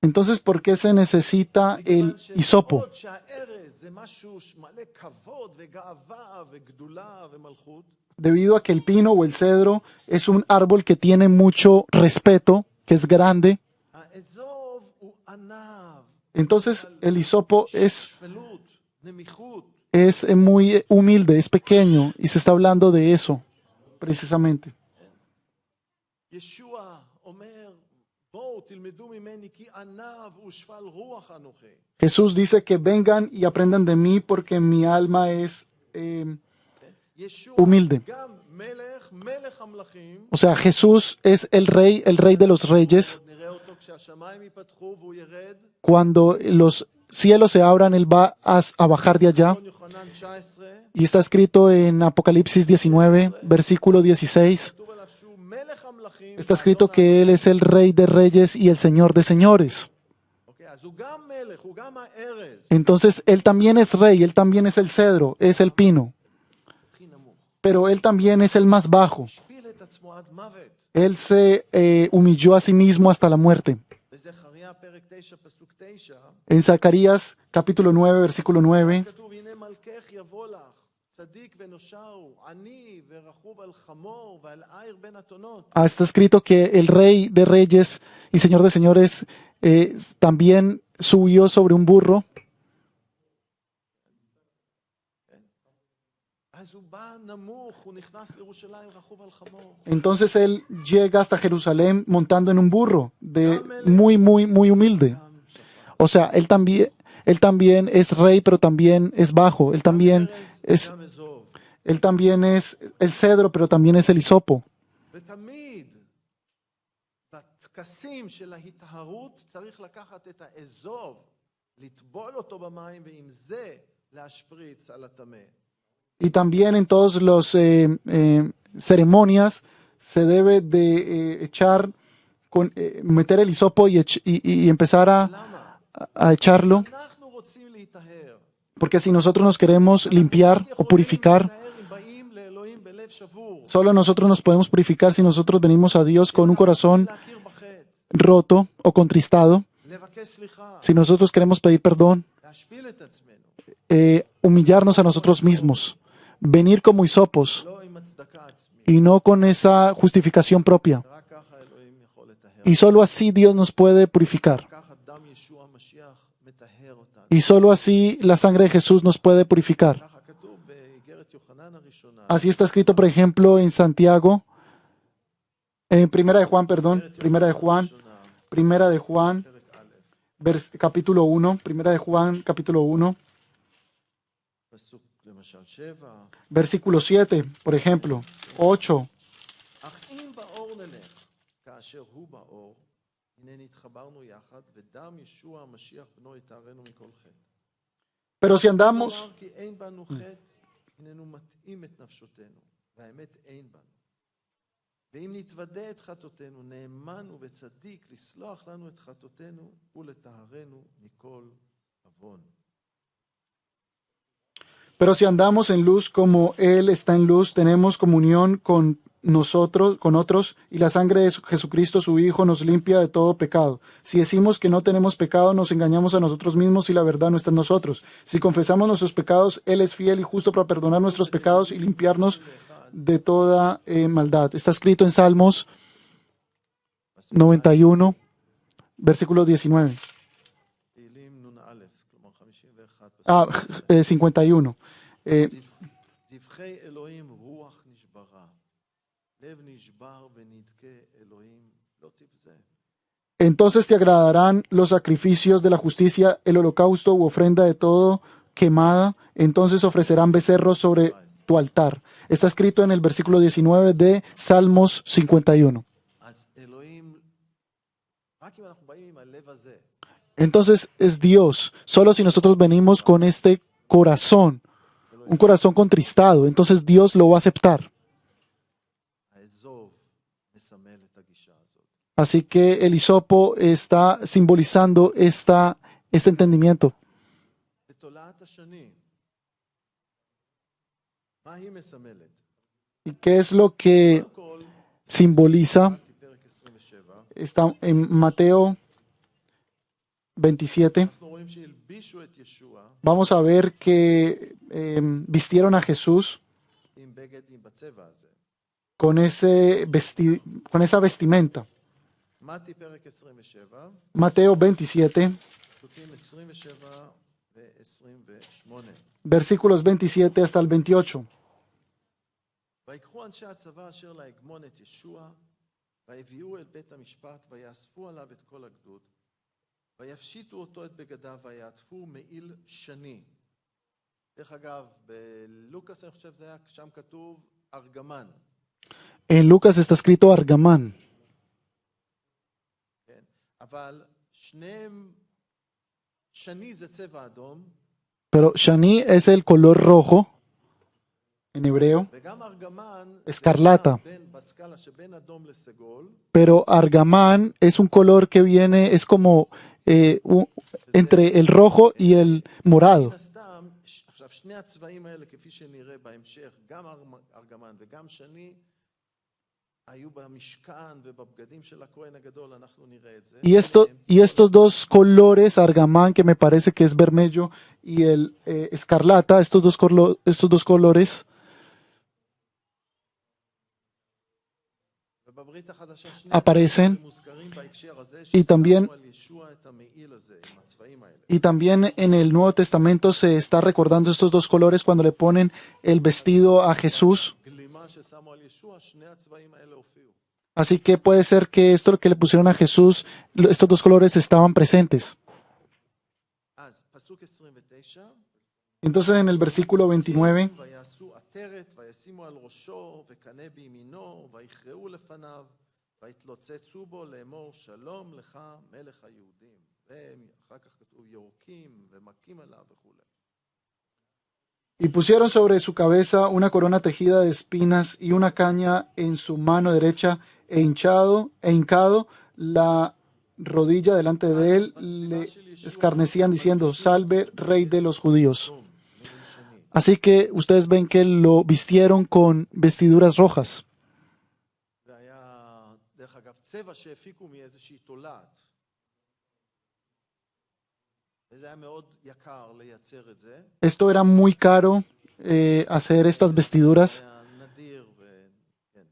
Speaker 2: Entonces, ¿por qué se necesita el hisopo?
Speaker 1: בעוד שהארז זה משהו מלא כבוד וגאווה וגדולה ומלכות.
Speaker 2: Debido a que el pino o el cedro es un árbol que tiene mucho respeto, que es grande.
Speaker 1: האזוב הוא ענב.
Speaker 2: Entonces, el hisopo
Speaker 1: שפלות, נמיכות.
Speaker 2: es muy humilde, es pequeño, y se está hablando de eso, precisamente.
Speaker 1: ישוע אומר, בואו תלמדו ממני כי ענב ושפל רוח אנוכי.
Speaker 2: Jesús dice que vengan y aprendan de mí porque mi alma es humilde.
Speaker 1: גם מלך, מלך המלכים.
Speaker 2: O sea, Jesús es el rey de los reyes.
Speaker 1: נראה אותו כשהשמיים ייפתחו והוא ירד.
Speaker 2: Cuando los cielos se abran, Él va a bajar de allá.
Speaker 1: יוחנן 19.
Speaker 2: Y está escrito en Apocalipsis 19, versículo 16.
Speaker 1: כתוב עליו שהוא מלך המלכים.
Speaker 2: Está escrito que Él es el rey de reyes y el señor de señores.
Speaker 1: אוקיי, אז הוא גם מלך, הוא גם הארז.
Speaker 2: Entonces, Él también es rey, Él también es el cedro, es el pino.
Speaker 1: הכי נמוך.
Speaker 2: Pero Él también es el más bajo.
Speaker 1: השפיל את עצמו עד מוות.
Speaker 2: Él se humilló a sí mismo hasta la muerte.
Speaker 1: בזכריה פרק 9 פסוק 9.
Speaker 2: En Zacarías capítulo 9, versículo 9,
Speaker 1: כתוב הנה מלכך יבוא לך צדיק ונושעו עני ורכוב על חמור ועל עיר בין אתונות.
Speaker 2: está escrito que el rey de reyes y señor de señores también subió sobre un burro.
Speaker 1: אז הוא בא נמוך, הוא נכנס לירושלים רכוב על חמור.
Speaker 2: Entonces él llega hasta Jerusalén montando en un burro, de muy humilde. O sea, él también es rey, pero también es bajo. Él también es el cedro, pero también es el hisopo.
Speaker 1: ותמיד בטקסים של ההיטהרות צריך לקחת את האזוב, לטבול אותו במים ועם זה להשפריץ על הטמא.
Speaker 2: Y también en todas las ceremonias se debe de meter el hisopo y empezar a echarlo,
Speaker 1: אנחנו רוצים להיטהר.
Speaker 2: porque si nosotros nos queremos limpiar o purificar,
Speaker 1: אם באים לאלוהים בלב שבור.
Speaker 2: solo nosotros nos podemos purificar si nosotros venimos a Dios con un corazón
Speaker 1: להכיר בחטא.
Speaker 2: roto o contristado,
Speaker 1: לבקש סליחה.
Speaker 2: si nosotros queremos pedir perdón,
Speaker 1: להשפיל את עצמנו.
Speaker 2: humillarnos a nosotros mismos, venir como hisopos
Speaker 1: לא עם הצדקה עצמית.
Speaker 2: y no con esa justificación propia.
Speaker 1: רק ככה אלוהים יכול לטהר.
Speaker 2: Y solo así Dios nos puede purificar.
Speaker 1: ככה דם ישוע המשיח מטהר אותנו.
Speaker 2: Y solo así la sangre de Jesús nos puede purificar.
Speaker 1: ככה כתוב באיגרת יוחנן הראשונה.
Speaker 2: Así está escrito, por ejemplo, en Santiago, en Primera de Juan,
Speaker 1: פרק א',
Speaker 2: capítulo 1, Primera de Juan, capítulo 1,
Speaker 1: פסוק למשל 7.
Speaker 2: versículo 7, por ejemplo, 8.
Speaker 1: אך אם באור נלך, כאשר הוא באור, הנה נתחברנו יחד, ודם ישוע המשיח בנו יטהרנו מכל חטא.
Speaker 2: Pero si andamos,
Speaker 1: אמר כי אין בנו חטא, הננו מטעים את נפשותנו, והאמת אין בנו. ואם נתוודה את חטאותינו, נאמן וצדיק לסלוח לנו את חטאותינו ולטהרנו מכל עוון.
Speaker 2: pero si andamos en luz como Él está en luz, tenemos comunión con nosotros, con otros, y la sangre de Jesucristo, su Hijo, nos limpia de todo pecado. Si decimos que no tenemos pecado, nos engañamos a nosotros mismos y la verdad no está en nosotros. Si confesamos nuestros pecados, Él es fiel y justo para perdonar nuestros pecados y limpiarnos de toda maldad. Está escrito en Salmos 91, versículo 19.
Speaker 1: תהילים נ"א, כלומר 51.
Speaker 2: 51.
Speaker 1: זבחי אלוהים רוח נשברה, לב נשבר ונדכה אלוהים לא תבזה.
Speaker 2: Entonces te agradarán los sacrificios de la justicia, el holocausto u ofrenda de todo quemada. Entonces ofrecerán becerros sobre tu altar. Está escrito en el versículo 19 de Salmos 51.
Speaker 1: אז אלוהים, רק אם אנחנו באים עם הלב הזה,
Speaker 2: Entonces es Dios. Solo si nosotros venimos con este corazón, un corazón contristado, entonces Dios lo va a aceptar.
Speaker 1: האזוב מסמל את הגישה הזאת.
Speaker 2: Así que el hisopo está simbolizando este entendimiento.
Speaker 1: בתולעת השני, מה היא מסמלת?
Speaker 2: ¿Y qué es lo que
Speaker 1: קודם כל,
Speaker 2: simboliza?
Speaker 1: פרק 27,
Speaker 2: Está en Mateo 27.
Speaker 1: אנחנו רואים שהלבישו את ישוע
Speaker 2: Vamos a ver que vistieron a Jesús
Speaker 1: עם בגד בצבע הזה.
Speaker 2: con esa vestimenta.
Speaker 1: מתי פרק 27,
Speaker 2: Mateo 27,
Speaker 1: פסוקים 27 ו-28.
Speaker 2: versículos 27 hasta el 28.
Speaker 1: ויקחו אנשי הצבא אשר להגמון את ישוע, ויביאו אל בית המשפט, ויאספו עליו את כל הגדוד, ויפשיטו אותו את בגדיו, ויעטפו מעיל שני. דרך אגב, בלוקאס אני חושב זה היה, שם כתוב ארגמן.
Speaker 2: En Lucas está escrito Argamán,
Speaker 1: כן? אבל שניהם, שני זה צבע אדום,
Speaker 2: pero Shani es el color rojo en hebreo,
Speaker 1: וגם ארגמן,
Speaker 2: Escarlata.
Speaker 1: בסקאלה שבין אדום לסגול,
Speaker 2: pero Argamán es un color que viene, es como entre el rojo y el morado.
Speaker 1: מן הסתם, עכשיו שני הצבעים האלה כפי שנראה בהמשך, גם ארגמן וגם שני, היו במשכן ובבגדים של הכהן הגדול, אנחנו נראה את זה.
Speaker 2: Y estos dos colores, Argamán, que me parece que es vermelho, y el escarlata, estos dos colores,
Speaker 1: ובברית החדשה שני
Speaker 2: aparecen,
Speaker 1: הצבעים מוזכרים בהקשר הזה,
Speaker 2: y también,
Speaker 1: ששמו על ישוע את המעיל הזה, עם הצבעים האלה.
Speaker 2: y también en el Nuevo Testamento se está recordando estos dos colores cuando le ponen el vestido a Jesús.
Speaker 1: גלימה ששמו על ישוע, שני הצבעים האלה הופיעו.
Speaker 2: Así que puede ser que esto que le pusieron a Jesús, estos dos colores estaban presentes.
Speaker 1: אז פסוק 29,
Speaker 2: Entonces en el versículo 29,
Speaker 1: ויעשו עטרת, וישימו על ראשו, וקנה בימינו, ויכרעו לפניו, ויתלוצצו בו לאמור שלום לך מלך היהודים. ואחר כך כתוב יורקים ומכים עליו וכו'.
Speaker 2: y pusieron sobre su cabeza una corona tejida de espinas y una caña en su mano derecha, e hincado la rodilla delante de él, le escarnecían diciendo, salve, rey de los judíos. Así que ustedes ven que lo vistieron con vestiduras rojas.
Speaker 1: זה היה, דרך אגב, צבע שהפיקו מאיזושהי תולעת. וזה היה מאוד יקר לייצר את זה.
Speaker 2: Esto era muy caro, hacer estas vestiduras,
Speaker 1: זה היה נדיר, וכן.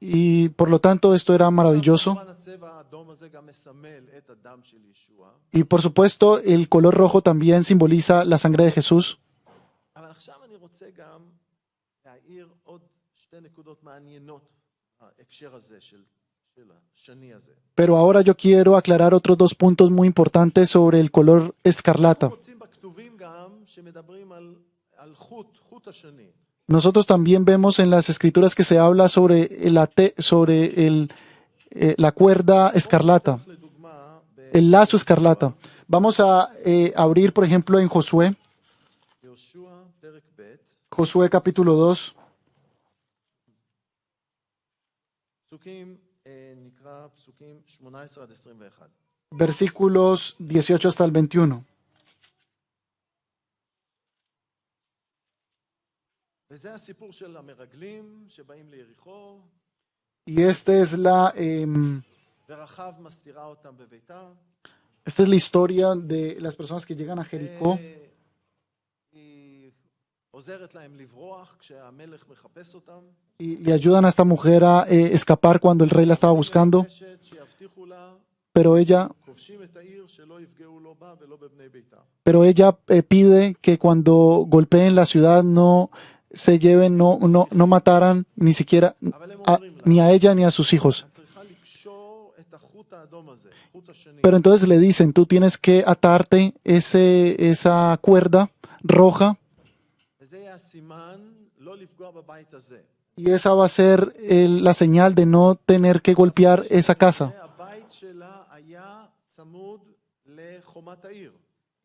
Speaker 2: y por lo tanto esto era maravilloso.
Speaker 1: כמובן הצבע האדום הזה גם מסמל את הדם של ישוע.
Speaker 2: Y por supuesto el color rojo también simboliza la sangre de Jesús.
Speaker 1: אבל עכשיו אני רוצה גם להעיר עוד שתי נקודות מעניינות בהקשר הזה של השני הזה.
Speaker 2: Pero ahora yo quiero aclarar otros dos puntos muy importantes sobre el color escarlata.
Speaker 1: אנחנו מוצאים בכתובים גם שמדברים על חוט השני.
Speaker 2: Nosotros también vemos en las escrituras que se habla sobre la cuerda escarlata,
Speaker 1: לדוגמה,
Speaker 2: el lazo escarlata. Vamos a abrir, por ejemplo, en Josué,
Speaker 1: ביהושע פרק ב',
Speaker 2: Josué capítulo 2,
Speaker 1: פסוקים, נקרא פסוקים 18 עד 21.
Speaker 2: versículos 18 hasta el 21.
Speaker 1: וזה הסיפור של המרגלים שבאים ליריחו,
Speaker 2: Y
Speaker 1: ורחב מסתירה אותם בביתה.
Speaker 2: esta es la historia de las personas que llegan a Jericó.
Speaker 1: היא עוזרת להם לברוח כשהמלך מחפש אותם.
Speaker 2: Y le ayudan a esta mujer a escapar cuando el rey la estaba buscando,
Speaker 1: שיבטיחו לה,
Speaker 2: pero ella
Speaker 1: כובשים את העיר שלא יפגעו לא בה ולא בבני ביתה.
Speaker 2: pide que cuando golpeen la ciudad no se lleven, no mataran ni siquiera
Speaker 1: אבל הם אומרים לה,
Speaker 2: ni a ella ni a sus hijos.
Speaker 1: את צריכה לקשור את החוט האדום הזה, חוט השני.
Speaker 2: Pero entonces le dicen, tú tienes que atarte esa cuerda roja
Speaker 1: וזה יהיה הסימן לא לפגוע בבית הזה.
Speaker 2: y esa va a ser la señal de no tener que golpear esa casa.
Speaker 1: הבית שלה היה צמוד לחומת העיר.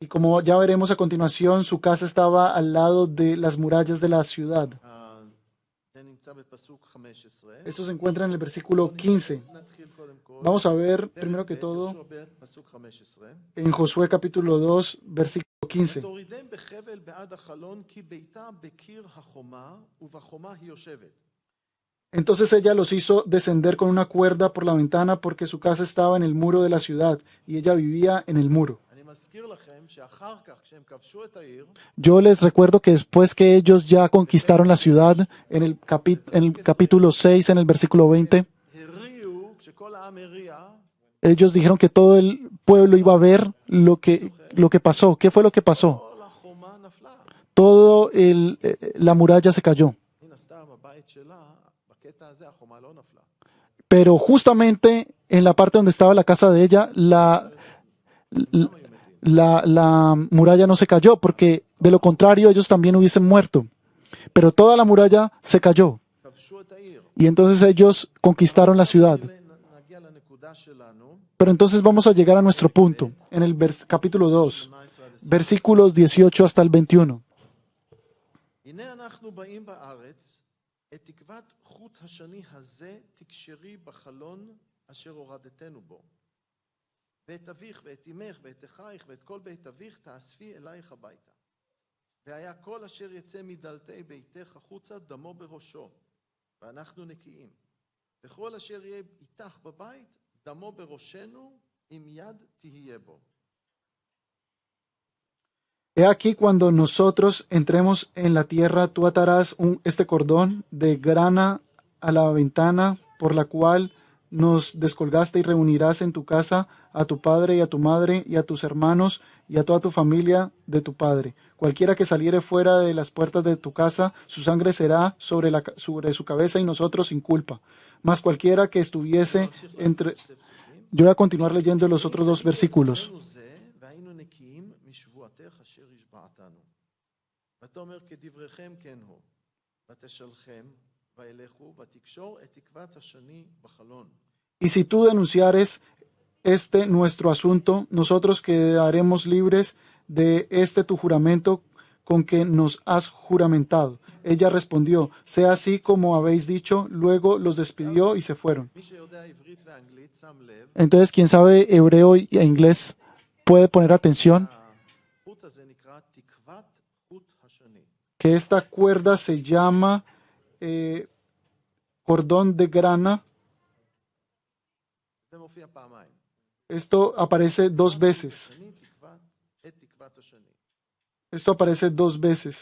Speaker 2: Y como ya veremos a continuación, su casa estaba al lado de las murallas de la ciudad.
Speaker 1: זה נמצא בפסוק 15.
Speaker 2: Esto se encuentra en el versículo 15.
Speaker 1: נתחיל קודם כל.
Speaker 2: Vamos a ver, primero que todo,
Speaker 1: יהושע ב', פסוק 15.
Speaker 2: en Josué capítulo 2, versículo 15.
Speaker 1: ותורידם בחבל בעד החלון, כי ביתה בקיר החומה, ובחומה היא יושבת.
Speaker 2: Entonces ella los hizo descender con una cuerda por la ventana porque su casa estaba en el muro de la ciudad y ella vivía en el muro.
Speaker 1: אני מזכיר לכם שאחר כך, כשהם כבשו את העיר,
Speaker 2: Yo les recuerdo que después que ellos ya conquistaron la ciudad, en el capítulo 6, en el versículo 20,
Speaker 1: הריעו, כשכל העם הריע,
Speaker 2: ellos dijeron que todo el pueblo iba a ver lo que pasó. ¿Qué fue lo que pasó?
Speaker 1: כל החומה נפלה.
Speaker 2: La muralla se cayó.
Speaker 1: מן הסתם, הבית שלה, בקטע הזה החומה לא נפלה.
Speaker 2: Pero justamente en la parte donde estaba la casa de ella, la muralla no se cayó, porque de lo contrario ellos también hubiesen muerto. Pero toda la muralla se cayó.
Speaker 1: כבשו את העיר.
Speaker 2: Y entonces ellos conquistaron la ciudad.
Speaker 1: נגיע לנקודה שלנו,
Speaker 2: Pero entonces vamos a llegar a nuestro punto, en el capítulo 2,
Speaker 1: 18 עד 20.
Speaker 2: versículos 18 hasta el 21.
Speaker 1: הנה אנחנו באים בארץ, את תקוות חוט השני הזה תקשרי בחלון אשר הורדתנו בו. ואת אביך ואת אמך ואת אחייך ואת כל בית אביך תאספי אלייך הביתה. והיה כל אשר יצא מדלתי ביתך החוצה דמו בראשו, ואנחנו נקיים. וכל אשר יהיה איתך בבית דמו בראשנו, עם יד תהיה בו.
Speaker 2: He aquí cuando nosotros entremos en la tierra, tú atarás este cordón de grana a la ventana por la cual nos descolgaste y reunirás en tu casa a tu padre y a tu madre y a tus hermanos y a toda tu familia de tu padre. Cualquiera que saliere fuera de las puertas de tu casa, su sangre será sobre su cabeza y nosotros sin culpa. Mas cualquiera que estuviese entre... Yo voy a continuar leyendo los otros dos versículos.
Speaker 1: והיינו נקיים משבועתך אשר השבעתנו. ותאמר כדבריכם כן הוא, ותשלחם וילכו ותקשור את תקוות השני בחלון.
Speaker 2: Y si tú denunciares nuestro asunto, nosotros quedaremos libres de tu juramento con que nos has juramentado. Ella respondió, sea así como habéis dicho. Luego los despidió y se fueron.
Speaker 1: מי שיודע עברית ואנגלית שם לב,
Speaker 2: Entonces, quien sabe hebreo e inglés puede poner atención
Speaker 1: החוט הזה נקרא תקוות חוט השני.
Speaker 2: que esta cuerda se llama cordón de grana.
Speaker 1: זה מופיע פעמיים.
Speaker 2: Esto aparece dos veces.
Speaker 1: השני תקוות, את תקוות השני.
Speaker 2: Esto aparece dos veces.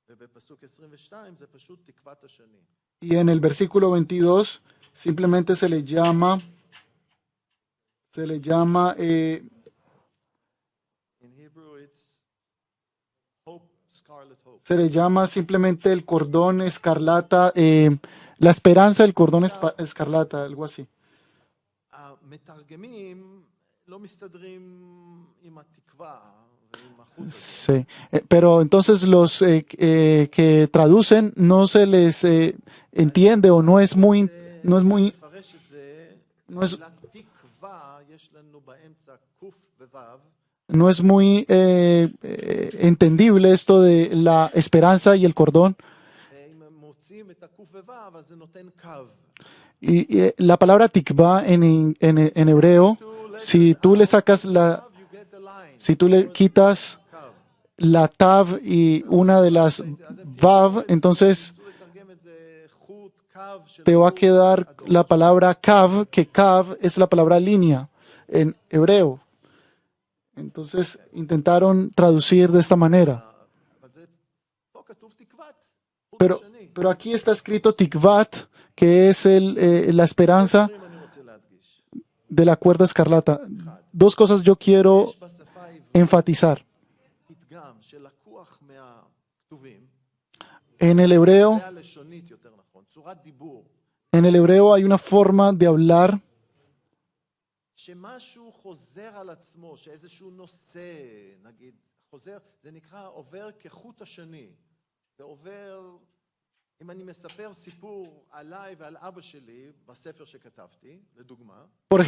Speaker 1: ובפסוק 22 זה פשוט תקוות השני.
Speaker 2: Y en el versículo 22 simplemente se le llama
Speaker 1: In Hebrew it's hope, scarlet hope.
Speaker 2: se le llama simplemente el cordón escarlata, la esperanza del cordón escarlata, algo así.
Speaker 1: המתרגמים לא מסתדרים עם התקווה ועם החוט הזה.
Speaker 2: Sí. Pero entonces los que traducen no se les entiende o no es muy
Speaker 1: לפרש את זה,
Speaker 2: no es-
Speaker 1: המילה תקווה, יש לנו באמצע קוף ווו,
Speaker 2: no es muy entendible esto de la esperanza y el cordón.
Speaker 1: אם מוצאים את הקוף ווו, אז זה נותן קו.
Speaker 2: Y la palabra tikva en hebreo, si tú le sacas
Speaker 1: You get the line,
Speaker 2: si tú le quitas
Speaker 1: קו.
Speaker 2: la tav y una de las vav, entonces
Speaker 1: ניסו לתרגם את זה חוט, קו של
Speaker 2: te va a
Speaker 1: חוט
Speaker 2: quedar
Speaker 1: אדום.
Speaker 2: la palabra kav, que kav es la palabra línea en hebreo. Entonces intentaron traducir de esta manera.
Speaker 1: אבל זה, פה כתוב תקוות, חוט
Speaker 2: Pero,
Speaker 1: השני.
Speaker 2: pero aquí está escrito tikvat, que es la esperanza
Speaker 1: דברים אני רוצה להדגיש.
Speaker 2: de la cuerda escarlata. Dos cosas yo quiero
Speaker 1: יש בשפה העברית
Speaker 2: enfatizar.
Speaker 1: פתגם שלקוח מהכתובים,
Speaker 2: En el hebreo,
Speaker 1: זה הלשונית יותר נכון, צורת דיבור,
Speaker 2: en el hebreo hay una forma de hablar
Speaker 1: שמשהו חוזר על עצמו, שאיזשהו נושא, נגיד, חוזר, זה נקרא עובר כחוט השני. זה עובר, אם אני מספר סיפור עליי ועל אבא שלי, בספר שכתבתי, לדוגמה,
Speaker 2: Por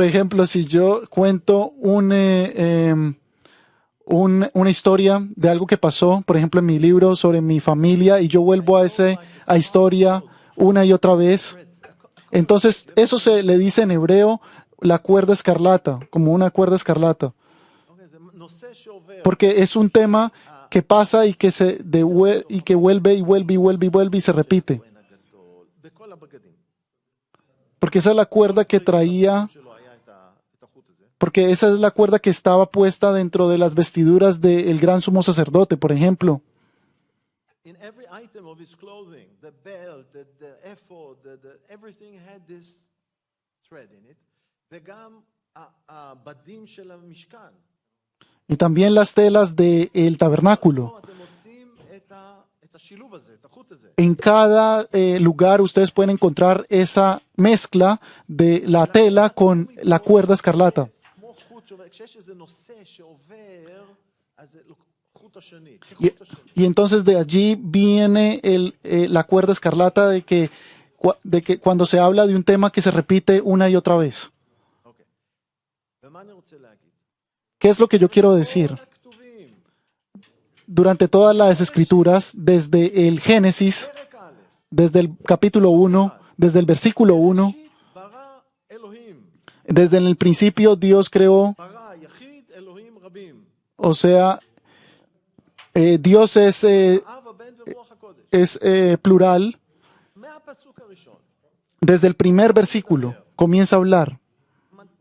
Speaker 2: ejemplo, si yo cuento una historia de algo que pasó, por ejemplo, en mi libro sobre mi familia, y yo vuelvo a esa historia una y otra vez, entonces eso se le dice en hebreo la cuerda escarlata, como una cuerda escarlata,
Speaker 1: אוקיי, זה נושא שעובר,
Speaker 2: porque es un tema que pasa y que y que vuelve y vuelve y vuelve y vuelve y se repite,
Speaker 1: הכהן הגדול, בכל הבגדים.
Speaker 2: porque esa es la cuerda que traía.
Speaker 1: שלו היה את החוט הזה.
Speaker 2: Porque esa es la cuerda que estaba puesta dentro de las vestiduras del gran sumo sacerdote, por ejemplo.
Speaker 1: In every item of his clothing, the belt, the ephod, everything had this thread in it. וגם הבדים של המשכן.
Speaker 2: Y también las telas del tabernáculo.
Speaker 1: פה אתם מוצאים את השילוב הזה, את החוט הזה.
Speaker 2: En cada lugar ustedes pueden encontrar esa mezcla de la tela con la cuerda escarlata.
Speaker 1: כמו חוט שעובר, כשיש איזה נושא שעובר, אז זה חוט השני,
Speaker 2: Y,
Speaker 1: כחוט השני.
Speaker 2: y entonces de allí viene la cuerda escarlata de que cuando se habla de un tema que se repite una y otra vez.
Speaker 1: אוקיי. ומה אני רוצה להגיד?
Speaker 2: ¿Qué es lo que yo quiero decir?
Speaker 1: כל הכתובים,
Speaker 2: Durante todas las escrituras, desde el Génesis,
Speaker 1: פרק א',
Speaker 2: desde el capítulo 1, desde el versículo 1,
Speaker 1: ראשית ברא אלוהים,
Speaker 2: desde el principio Dios creó,
Speaker 1: ברא יחיד אלוהים רבים.
Speaker 2: o sea, Dios es
Speaker 1: אב הבן ורוח הקודש.
Speaker 2: plural.
Speaker 1: מהפסוק הראשון,
Speaker 2: Desde el primer versículo comienza a hablar,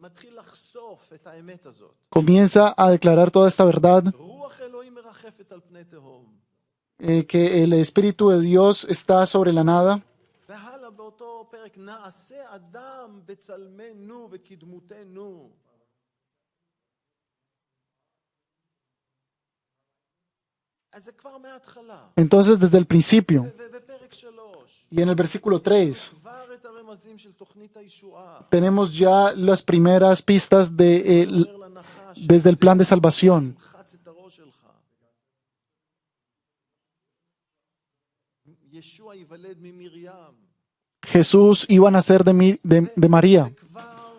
Speaker 1: מתחיל לחשוף את האמת הזאת.
Speaker 2: comienza a declarar toda esta verdad,
Speaker 1: רוח אלוהים מרחפת על פני תהום.
Speaker 2: que el Espíritu de Dios está sobre la nada.
Speaker 1: והלאה באותו פרק, נעשה אדם בצלמנו וקדמותנו. אז זה כבר מההתחלה.
Speaker 2: Entonces, desde el principio,
Speaker 1: ובפרק 3,
Speaker 2: y en el versículo 3,
Speaker 1: כבר את הרמזים של תוכנית הישועה.
Speaker 2: tenemos ya las primeras pistas
Speaker 1: אומר לנחש,
Speaker 2: desde el plan de salvación.
Speaker 1: חץ את הראש שלך. ישוע ייוולד ממרים.
Speaker 2: Jesús iba a nacer de María.
Speaker 1: וכבר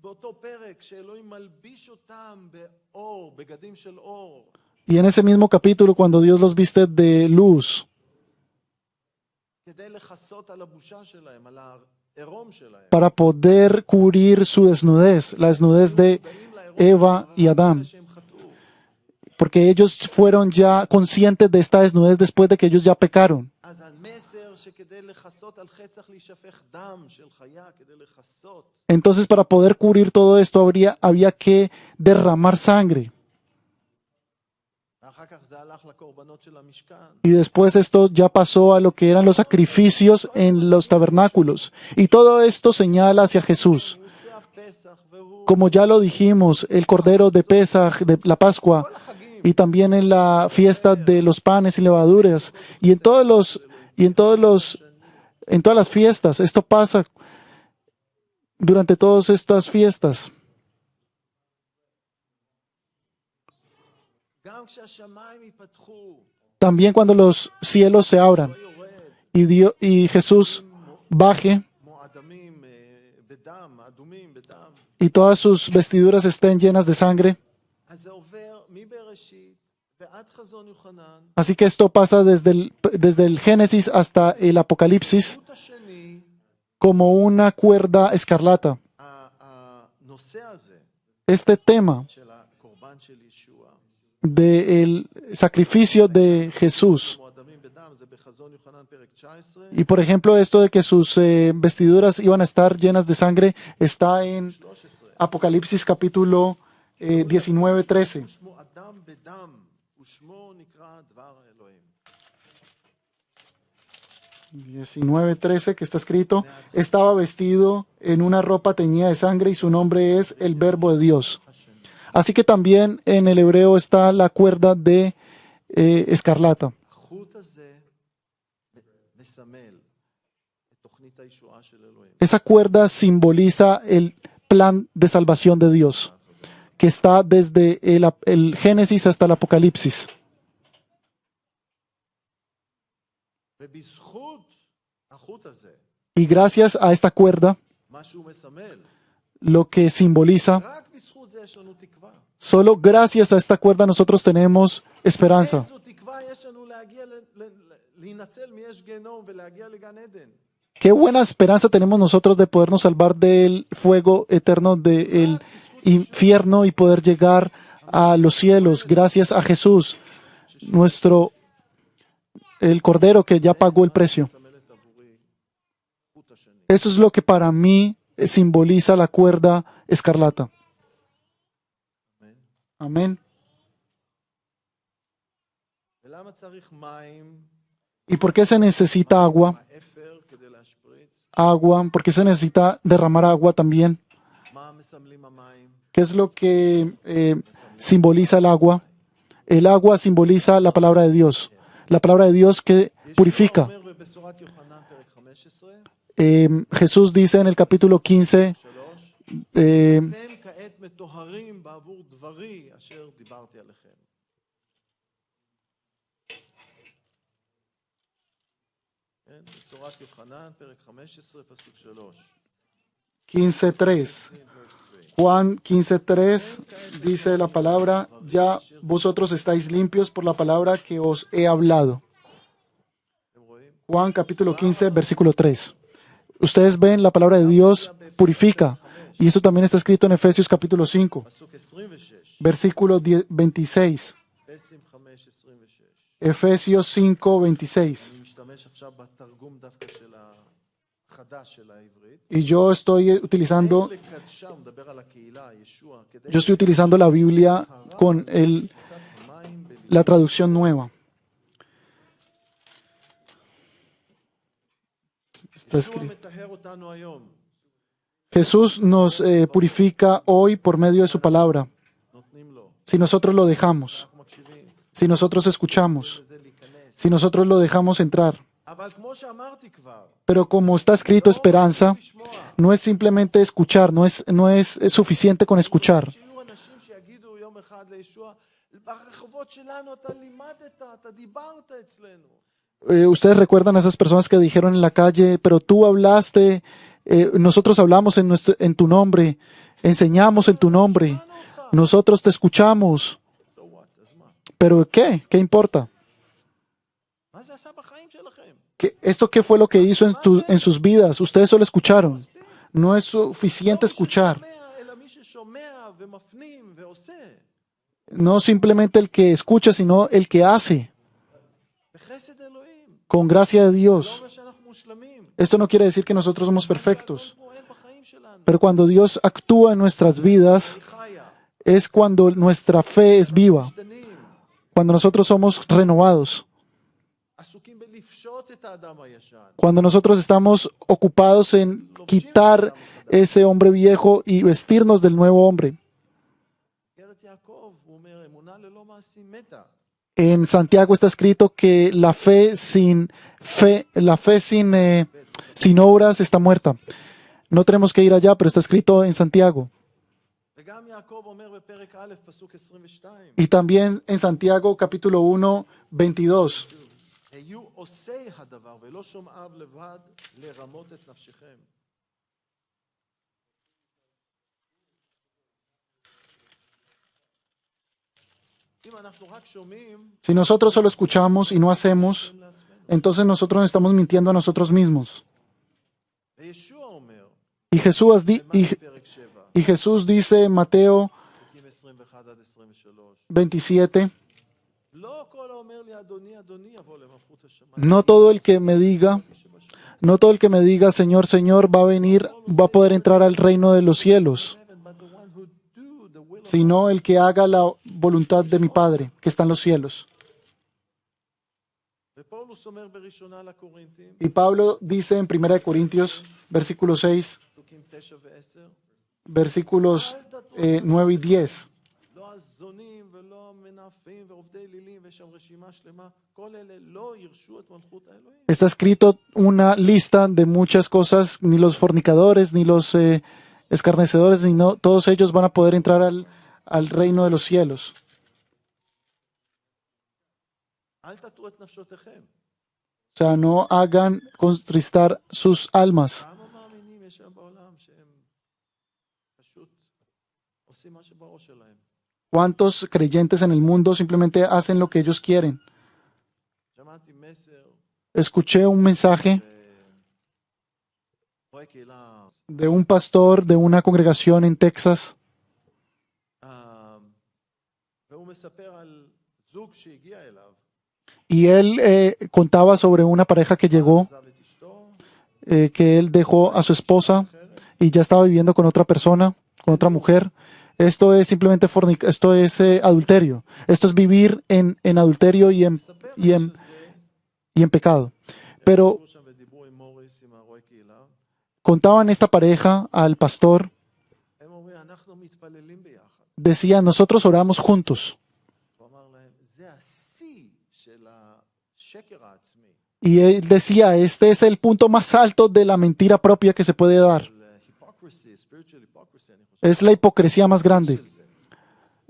Speaker 1: באותו פרק שאלוהים מלביש אותם באור, בגדים של אור.
Speaker 2: Y en ese mismo capítulo, cuando Dios los viste de luz,
Speaker 1: כדי לכסות על הבושה שלהם, על העירום שלהם.
Speaker 2: para poder cubrir su desnudez, la desnudez de
Speaker 1: מודעים לעירום
Speaker 2: Eva y Adán,
Speaker 1: שהם חטאו.
Speaker 2: porque ellos fueron ya conscientes de esta desnudez después de que ellos ya pecaron.
Speaker 1: אז המסר שכדי לכסות על חטא צריך להישפך דם של חיה, כדי לכסות.
Speaker 2: Entonces, para poder cubrir todo esto, había que derramar sangre.
Speaker 1: ואחר כך זה הלך לקורבנות של המשכן.
Speaker 2: Y después esto ya pasó a lo que eran los sacrificios en los tabernáculos. Y todo esto señala hacia Jesús.
Speaker 1: נושא הפסח והוא
Speaker 2: Como ya lo dijimos, el Cordero de Pesaj, de la Pascua,
Speaker 1: כל החגים.
Speaker 2: y también en la fiesta de los panes y levaduras, y en todas las fiestas. Esto pasa durante todas estas fiestas.
Speaker 1: גם כשהשמיים ייפתחו,
Speaker 2: También cuando los cielos se abran
Speaker 1: הוא יורד,
Speaker 2: y Jesús baje
Speaker 1: כמו אדמים בדם, אדומים בדם.
Speaker 2: y todas sus vestiduras estén llenas de sangre.
Speaker 1: אז זה עובר מבראשית ועד חזון יוחנן.
Speaker 2: Así que esto pasa desde el Génesis hasta el Apocalipsis
Speaker 1: החוט השני,
Speaker 2: como una cuerda escarlata.
Speaker 1: הנושא הזה
Speaker 2: Este tema
Speaker 1: של הקורבן הקורבן של ישוע.
Speaker 2: del sacrificio de Jesús.
Speaker 1: מועדמים בדם, זה בחזון יוחנן פרק 19,
Speaker 2: Y por ejemplo, esto de que sus vestiduras iban a estar llenas de sangre está en
Speaker 1: 13.
Speaker 2: Apocalipsis capítulo 19:13.
Speaker 1: ושמו אדם בדם, ושמו נקרא דבר האלוהים.
Speaker 2: 19:13 que está escrito, estaba vestido en una ropa teñida de sangre y su nombre es el Verbo de Dios. Así que también en el hebreo está la cuerda de escarlata.
Speaker 1: החוט הזה מסמל את תוכנית הישועה של אלוהים.
Speaker 2: Esa cuerda simboliza el plan de salvación de Dios, que está desde el Génesis hasta el Apocalipsis.
Speaker 1: ובזכות החוט הזה,
Speaker 2: Y gracias a esta cuerda,
Speaker 1: מה שהוא מסמל,
Speaker 2: lo que simboliza,
Speaker 1: רק בזכות זה יש לנו תקווה.
Speaker 2: solo gracias a esta cuerda nosotros tenemos esperanza.
Speaker 1: איזו תקווה יש לנו להינצל מאש גיהנום ולהגיע לגן עדן.
Speaker 2: Qué buena esperanza tenemos nosotros de podernos salvar del fuego eterno del infierno y poder llegar a los cielos gracias a Jesús, el Cordero que ya pagó el precio.
Speaker 1: מסמלת עבורי חוט השני.
Speaker 2: Eso es lo que para mí simboliza la cuerda escarlata.
Speaker 1: אמן.
Speaker 2: Amén.
Speaker 1: ולמה צריך מים,
Speaker 2: ¿Y por qué se necesita agua?
Speaker 1: האפר כדי להשפריץ?
Speaker 2: Agua. ¿Por qué se necesita derramar agua también?
Speaker 1: מה מסמלים המים?
Speaker 2: ¿Qué es lo que simboliza el agua? El agua simboliza la palabra de Dios. La palabra de Dios que purifica.
Speaker 1: ישוע אומר בבשורת יוחנן פרק 15,
Speaker 2: Jesús dice en el capítulo 15,
Speaker 1: 3,
Speaker 2: eh,
Speaker 1: אתם כעת מטוהרים בעבור דברי אשר דיברתי עליכם. כן, בשורת יוחנן פרק 15 פסוק 3.
Speaker 2: 15:3. Juan 15:3 dice la palabra, ya vosotros estáis limpios por la palabra que os he hablado.
Speaker 1: אתם רואים?
Speaker 2: Juan capítulo 15, versículo 3. Ustedes ven, la palabra de Dios purifica. Y eso también está escrito en Efesios capítulo 5,
Speaker 1: פסוק 26.
Speaker 2: versículo 26.
Speaker 1: פסים 5, 26.
Speaker 2: Efesios 5, 26.
Speaker 1: אני משתמש עכשיו בתרגום דווקא של החדש של העברית.
Speaker 2: Y yo estoy utilizando,
Speaker 1: אין לקדשה, הוא מדבר על הקהילה, ישוע, כדי
Speaker 2: yo estoy utilizando la Biblia con
Speaker 1: קצת המים בליבם.
Speaker 2: la traducción nueva. Está
Speaker 1: ישוע
Speaker 2: escrito.
Speaker 1: מטהר אותנו היום.
Speaker 2: Jesús nos purifica hoy por medio de su palabra.
Speaker 1: נותנים לו.
Speaker 2: Si nosotros lo dejamos,
Speaker 1: אנחנו מקשיבים.
Speaker 2: si nosotros escuchamos,
Speaker 1: וזה להיכנס.
Speaker 2: si nosotros lo dejamos entrar.
Speaker 1: אבל כמו שאמרתי כבר,
Speaker 2: Pero como está escrito esperanza,
Speaker 1: לשמוע.
Speaker 2: no es simplemente escuchar, no es suficiente con escuchar.
Speaker 1: שיהיו אנשים שיגידו יום אחד לישוע, ברחובות שלנו אתה לימדת, אתה דיברת אצלנו.
Speaker 2: Ustedes recuerdan a esas personas que dijeron en la calle, pero tú hablaste, nosotros hablamos en tu nombre, enseñamos en tu nombre, nosotros te escuchamos.
Speaker 1: So what? אז מה?
Speaker 2: ¿Pero qué? ¿Qué importa?
Speaker 1: מה זה עשה בחיים שלכם?
Speaker 2: ¿Esto qué fue lo que hizo en sus vidas? Ustedes solo escucharon. No es suficiente escuchar.
Speaker 1: ששומע, אלא מי ששומע ומפנים ועושה.
Speaker 2: No simplemente el que escucha, sino el que hace,
Speaker 1: בחסד אלוהים.
Speaker 2: con gracia de
Speaker 1: לא
Speaker 2: Dios.
Speaker 1: אומר שאנחנו מושלמים.
Speaker 2: Esto no quiere decir que nosotros somos perfectos,
Speaker 1: שהאדון פועל בחיים שלנו.
Speaker 2: pero cuando Dios actúa en nuestras vidas
Speaker 1: היא חיה.
Speaker 2: es cuando nuestra fe es viva,
Speaker 1: משתנים.
Speaker 2: cuando nosotros somos renovados,
Speaker 1: עסוקים בלפשוט את האדם הישן.
Speaker 2: cuando nosotros estamos ocupados en quitar ese hombre viejo y vestirnos del nuevo hombre.
Speaker 1: איגרת יעקב, הוא אומר, אמונה ללא מעשים מתה.
Speaker 2: En Santiago está escrito que la fe sin obras está muerta. No tenemos que ir allá, pero está escrito en Santiago.
Speaker 1: וגם יעקב אומר בפרק א', פסוק 22,
Speaker 2: Y también en Santiago capítulo 1, 22.
Speaker 1: היו עושי הדבר ולא שומעיו לבד לרמות את נפשכם. אם אנחנו רק שומעים,
Speaker 2: Si nosotros solo escuchamos y no hacemos,
Speaker 1: אומרים לעצמנו.
Speaker 2: entonces nosotros nos estamos mintiendo a nosotros mismos.
Speaker 1: וישוע אומר,
Speaker 2: Y Jesús,
Speaker 1: במתי פרק 7,
Speaker 2: y Jesús dice en Mateo
Speaker 1: פסוקים 21 עד 23,
Speaker 2: 27.
Speaker 1: לא כל האומר לי אדוני אדוני יבוא למלכות השמיים.
Speaker 2: No todo el que me diga, no todo el que me diga Señor, Señor va a venir, va a poder entrar al reino de los cielos,
Speaker 1: But the one who do the will of
Speaker 2: sino el que haga la voluntad de mi Padre que está en los cielos.
Speaker 1: ופאולוס אומר בראשונה לקורינתים,
Speaker 2: Y Pablo dice en 1 Corintios, versículo 6,
Speaker 1: פסוקים 9 ו-10,
Speaker 2: versículos 9 y 10.
Speaker 1: לא הזונים ולא המנאפים ועובדי אלילים, ויש שם רשימה שלמה, כל אלה לא ירשו את מלכות האלוהים.
Speaker 2: Está escrito una lista de muchas cosas, ni los fornicadores, ni los escarnecedores, ni no, todos ellos van a poder entrar al reino de los cielos.
Speaker 1: אל תטעו את נפשותיכם.
Speaker 2: O sea, no hagan contristar sus almas.
Speaker 1: כמה מאמינים יש היום בעולם שהם פשוט עושים מה שבראש שלהם.
Speaker 2: ¿Cuántos creyentes en el mundo simplemente hacen lo que ellos quieren?
Speaker 1: שמעתי מסר,
Speaker 2: Escuché un mensaje
Speaker 1: רואה קהילה,
Speaker 2: de un pastor de una congregación en Texas
Speaker 1: והוא מספר על זוג שהגיע אליו,
Speaker 2: y él contaba sobre una pareja que llegó,
Speaker 1: עזב את אשתו,
Speaker 2: que él dejó a su esposa y ya estaba viviendo con otra persona, con otra mujer. Esto es simplemente esto es adulterio. Esto es vivir en adulterio y en pecado. Pero
Speaker 1: שם ודיברו עם מוריס, עם הרואה קהילה,
Speaker 2: contaban esta pareja al pastor,
Speaker 1: הם אומרים, אנחנו מתפללים ביחד.
Speaker 2: decía, nosotros oramos juntos.
Speaker 1: הוא אמר להם, זה השיא של השקר העצמי,
Speaker 2: Y él decía, este es el punto más alto de la mentira propia que se puede dar.
Speaker 1: של hypocrisy, spiritual hypocrisy, אני חושב.
Speaker 2: Es la hipocresía más grande.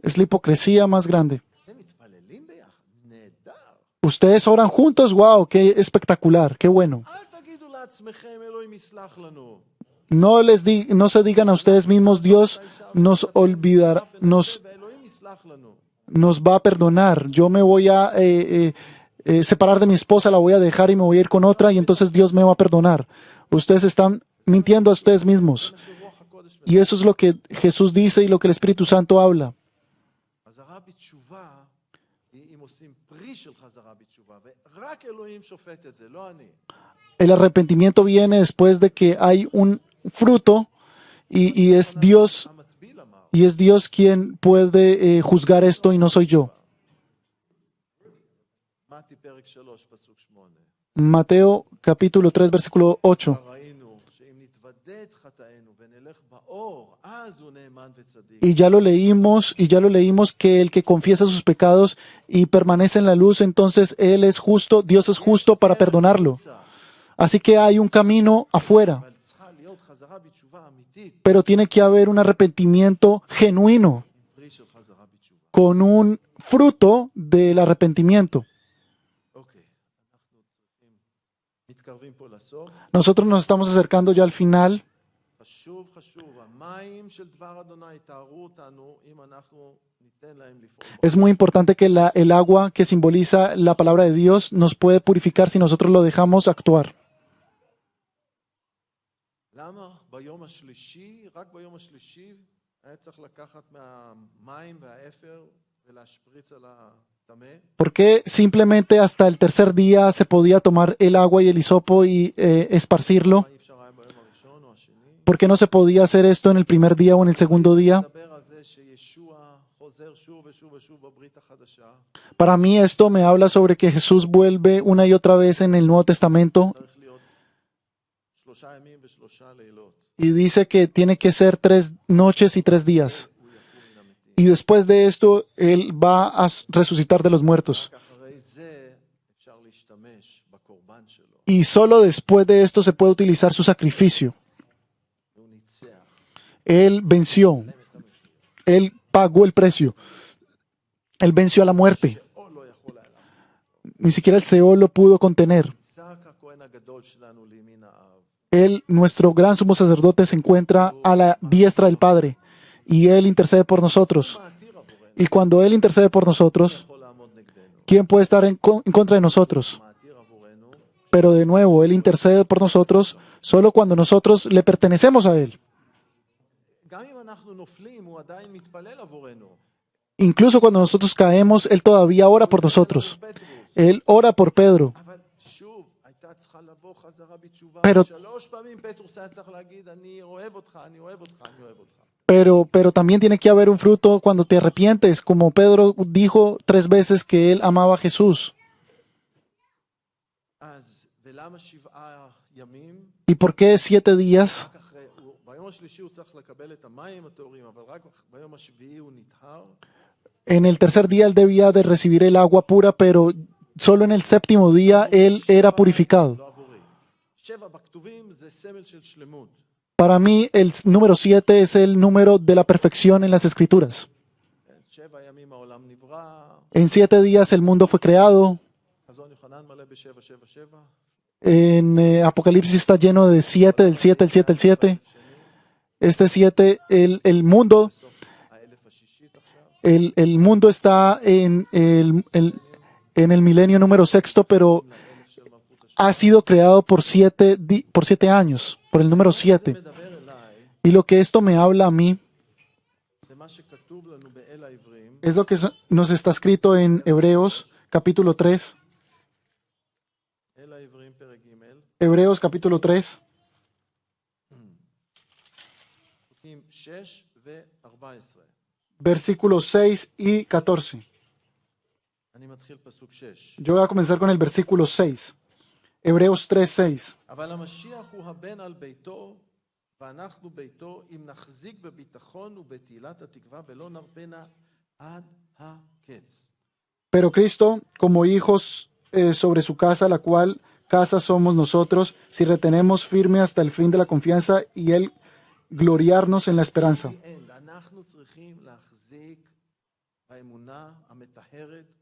Speaker 2: Es la hipocresía más grande.
Speaker 1: הם מתפללים ביחד, נהדר.
Speaker 2: Ustedes oran juntos, wow, qué espectacular, qué bueno.
Speaker 1: אל תגידו לעצמכם, אלוהים יסלח לנו.
Speaker 2: No se digan a ustedes mismos, Dios nos olvidará,
Speaker 1: ואלוהים יסלח לנו.
Speaker 2: nos va a perdonar. Yo me voy a separar de mi esposa, la voy a dejar y me voy a ir con otra y entonces Dios me va a perdonar. Ustedes están mintiendo a ustedes mismos.
Speaker 1: שרוח הקודש
Speaker 2: Y eso es lo que Jesús dice y lo que el Espíritu Santo habla.
Speaker 1: חזרה בתשובה היא אם עושים פרי של חזרה בתשובה, ורק אלוהים שופט את זה, לא אני.
Speaker 2: El arrepentimiento viene después de que hay un fruto y es Dios.
Speaker 1: המטביל אמר,
Speaker 2: Y es Dios quien puede juzgar esto y no soy yo.
Speaker 1: מתי פרק 3 פסוק 8.
Speaker 2: Mateo capítulo 3 versículo 8.
Speaker 1: ראינו שאם נתוודה את חטאינו ונלך באור, אז הוא נאמן וצדיק.
Speaker 2: Y ya lo leímos que el que confiesa sus pecados y permanece en la luz, entonces Él es justo, Dios es justo para perdonarlo. Así que hay un camino afuera,
Speaker 1: אבל צריכה להיות חזרה בתשובה אמיתית,
Speaker 2: pero tiene que haber un arrepentimiento genuino,
Speaker 1: פרי של חזרה בתשובה.
Speaker 2: con un fruto del arrepentimiento.
Speaker 1: אוקיי, אנחנו צריכים, מתקרבים פה לסוף.
Speaker 2: Nosotros nos estamos acercando ya al final.
Speaker 1: חשוב, המים של דבר אדוני יטהרו אותנו אם אנחנו ניתן להם לפעול.
Speaker 2: Es muy importante que el agua que simboliza la palabra de Dios nos puede purificar si nosotros lo dejamos actuar.
Speaker 1: למה ביום השלישי, רק ביום השלישי, היה צריך לקחת מהמים והאפר ולהשפריץ על הטמא?
Speaker 2: ¿Por qué simplemente hasta el tercer día se podía tomar el agua y el hisopo y esparcirlo?
Speaker 1: אי אפשר היה ביום הראשון או השני?
Speaker 2: ¿Por qué no se podía hacer esto en el primer día o en el segundo día?
Speaker 1: מדבר על זה שישוע חוזר שוב ושוב ושוב בברית החדשה.
Speaker 2: Para mí esto me habla sobre que Jesús vuelve una y otra vez en el Nuevo Testamento
Speaker 1: צריך להיות 3 ימים ו3 לילות.
Speaker 2: y dice que tiene que ser 3 noches y 3 días.
Speaker 1: הוא יקום מן המתים.
Speaker 2: Y después de esto, Él va a resucitar de los muertos.
Speaker 1: רק אחרי זה אפשר להשתמש בקורבן שלו.
Speaker 2: Y solo después de esto se puede utilizar su sacrificio.
Speaker 1: והוא ניצח.
Speaker 2: Él venció. Él pagó el precio. Él venció a la muerte.
Speaker 1: או לא יכול היה לעשות.
Speaker 2: Ni siquiera el Seol lo pudo contener.
Speaker 1: נמצא הכהן הגדול שלנו לימין האב.
Speaker 2: Él, nuestro gran sumo sacerdote, se encuentra a la diestra del Padre. Y Él intercede por nosotros.
Speaker 1: מעתיר עבורנו.
Speaker 2: Y cuando Él intercede por nosotros,
Speaker 1: יכול לעמוד נגדנו.
Speaker 2: ¿quién puede estar en contra de nosotros?
Speaker 1: מעתיר עבורנו.
Speaker 2: Pero de nuevo, Él intercede por nosotros solo cuando nosotros le pertenecemos a Él.
Speaker 1: גם אם אנחנו נופלים, הוא עדיין מתפלל עבורנו.
Speaker 2: Incluso cuando nosotros caemos, Él todavía ora por nosotros. Él ora por Pedro.
Speaker 1: אבל שוב, הייתה צריכה לבוא חזרה בתשובה.
Speaker 2: Pero-
Speaker 1: 3 פעמים פטרוס היה צריך להגיד, אני אוהב אותך, אני אוהב אותך, אני אוהב אותך.
Speaker 2: Pero también tiene que haber un fruto cuando te arrepientes, como Pedro dijo 3 veces que él amaba a Jesús.
Speaker 1: אז, ולמה 7 ימים?
Speaker 2: ¿Y por qué 7 días?
Speaker 1: רק אחרי, ביום השלישי הוא צריך לקבל את המים הטהורים, אבל רק ביום השביעי הוא נטהר.
Speaker 2: En el tercer día él debía de recibir el agua pura, pero solo en el séptimo día él era purificado.
Speaker 1: לא עבורי. 7 בכתובים זה סמל של שלמות.
Speaker 2: Para mí el número 7 es el número de la perfección en las escrituras.
Speaker 1: 7 ימים העולם נברא,
Speaker 2: En 7 días el mundo fue creado.
Speaker 1: חזון יוחנן מלא ב7, 7, 7.
Speaker 2: En Apocalipsis está lleno de 7, el 7, el 7, el 7. Este 7, el mundo,
Speaker 1: בסוף האלף השישית עכשיו.
Speaker 2: el mundo está en el milenio número sexto, pero
Speaker 1: לאלף של מלכות השם.
Speaker 2: ha sido creado por 7 años, por el número
Speaker 1: זה
Speaker 2: 7.
Speaker 1: מדבר אליי,
Speaker 2: Y lo que esto me habla a mí
Speaker 1: זה מה שכתוב לנו באל העברים,
Speaker 2: es lo que nos está escrito en Hebreos capítulo 3.
Speaker 1: אל העברים פרק ג',
Speaker 2: Hebreos capítulo 3,
Speaker 1: פסוקים 6 ו-14.
Speaker 2: versículos 6 y 14.
Speaker 1: אני מתחיל פסוק 6.
Speaker 2: Yo voy a comenzar con el versículo 6. Hebreos 3, 6.
Speaker 1: אבל המשיח הוא הבן על ביתו, ואנחנו ביתו, אם נחזיק בביטחון ובתהילת התקווה ולא נרפנה עד הקץ.
Speaker 2: Pero Cristo, como hijos sobre su casa, la cual casa somos nosotros, si retenemos firme hasta el fin de la confianza y Él gloriarnos en la esperanza.
Speaker 1: The end. אנחנו צריכים להחזיק באמונה המטהרת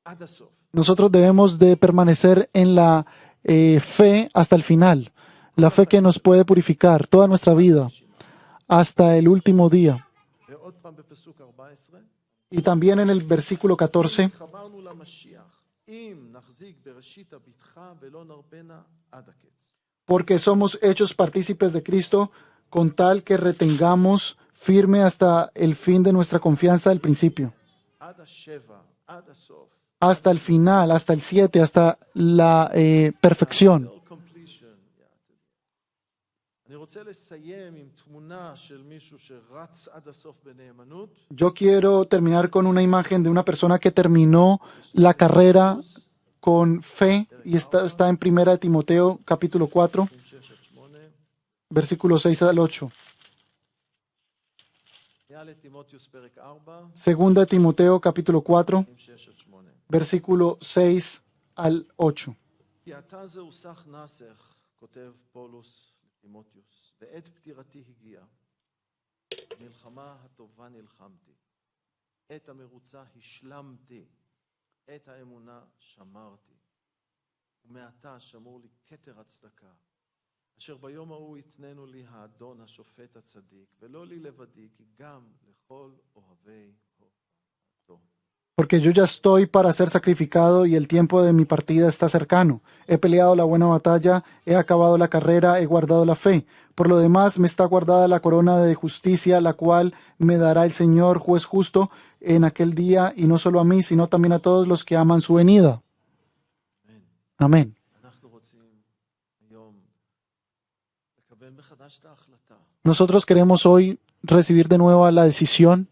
Speaker 1: עד הסוף.
Speaker 2: Nosotros debemos de permanecer en la fe hasta el final, la fe que nos puede purificar toda nuestra vida hasta el último día.
Speaker 1: ועוד פעם בפסוק 14.
Speaker 2: Y también en el versículo 14,
Speaker 1: התחברנו למשיח, אם נחזיק בראשית הבטחה ולא נרפנה עד הקץ.
Speaker 2: porque somos hechos partícipes de Cristo, con tal que retengamos firme hasta el fin de nuestra confianza del principio,
Speaker 1: עד השבע, עד הסוף.
Speaker 2: hasta el final, hasta el 7, hasta la perfección.
Speaker 1: All completion. אני רוצה לסיים עם תמונה של מישהו שרץ עד הסוף בנאמנות.
Speaker 2: Yo quiero terminar con una imagen de una persona que terminó la carrera con fe y está en 1 Timoteo capítulo 4,
Speaker 1: 6 עד 8.
Speaker 2: versículos 6 al 8.
Speaker 1: היה לטימותיוס פרק 4,
Speaker 2: 2 Timoteo capítulo 4,
Speaker 1: 6 עד 8.
Speaker 2: versículo 6 al 8.
Speaker 1: כי עתה זהו סך נסך, כותב פולוס לטימותיוס, בעת פטירתי הגיע. מלחמה הטובה נלחמתי. את המרוצה השלמתי. את האמונה שמרתי. ומעתה שמור לי כתר הצדקה. אשר ביום ההוא יתננו לי האדון השופט הצדיק, ולא לי לבדי, כי גם לכל אוהבי אותו.
Speaker 2: Porque yo ya estoy para ser sacrificado y el tiempo de mi partida está cercano. He peleado la buena batalla, he acabado la carrera, he guardado la fe. Por lo demás me está guardada la corona de justicia, la cual me dará el Señor, juez justo, en aquel día, y no solo a mí, sino también a todos los que aman su venida. Amén.
Speaker 1: אנחנו רוצים היום לקבל מחדש את ההחלטה.
Speaker 2: Nosotros queremos hoy recibir de nuevo la decisión,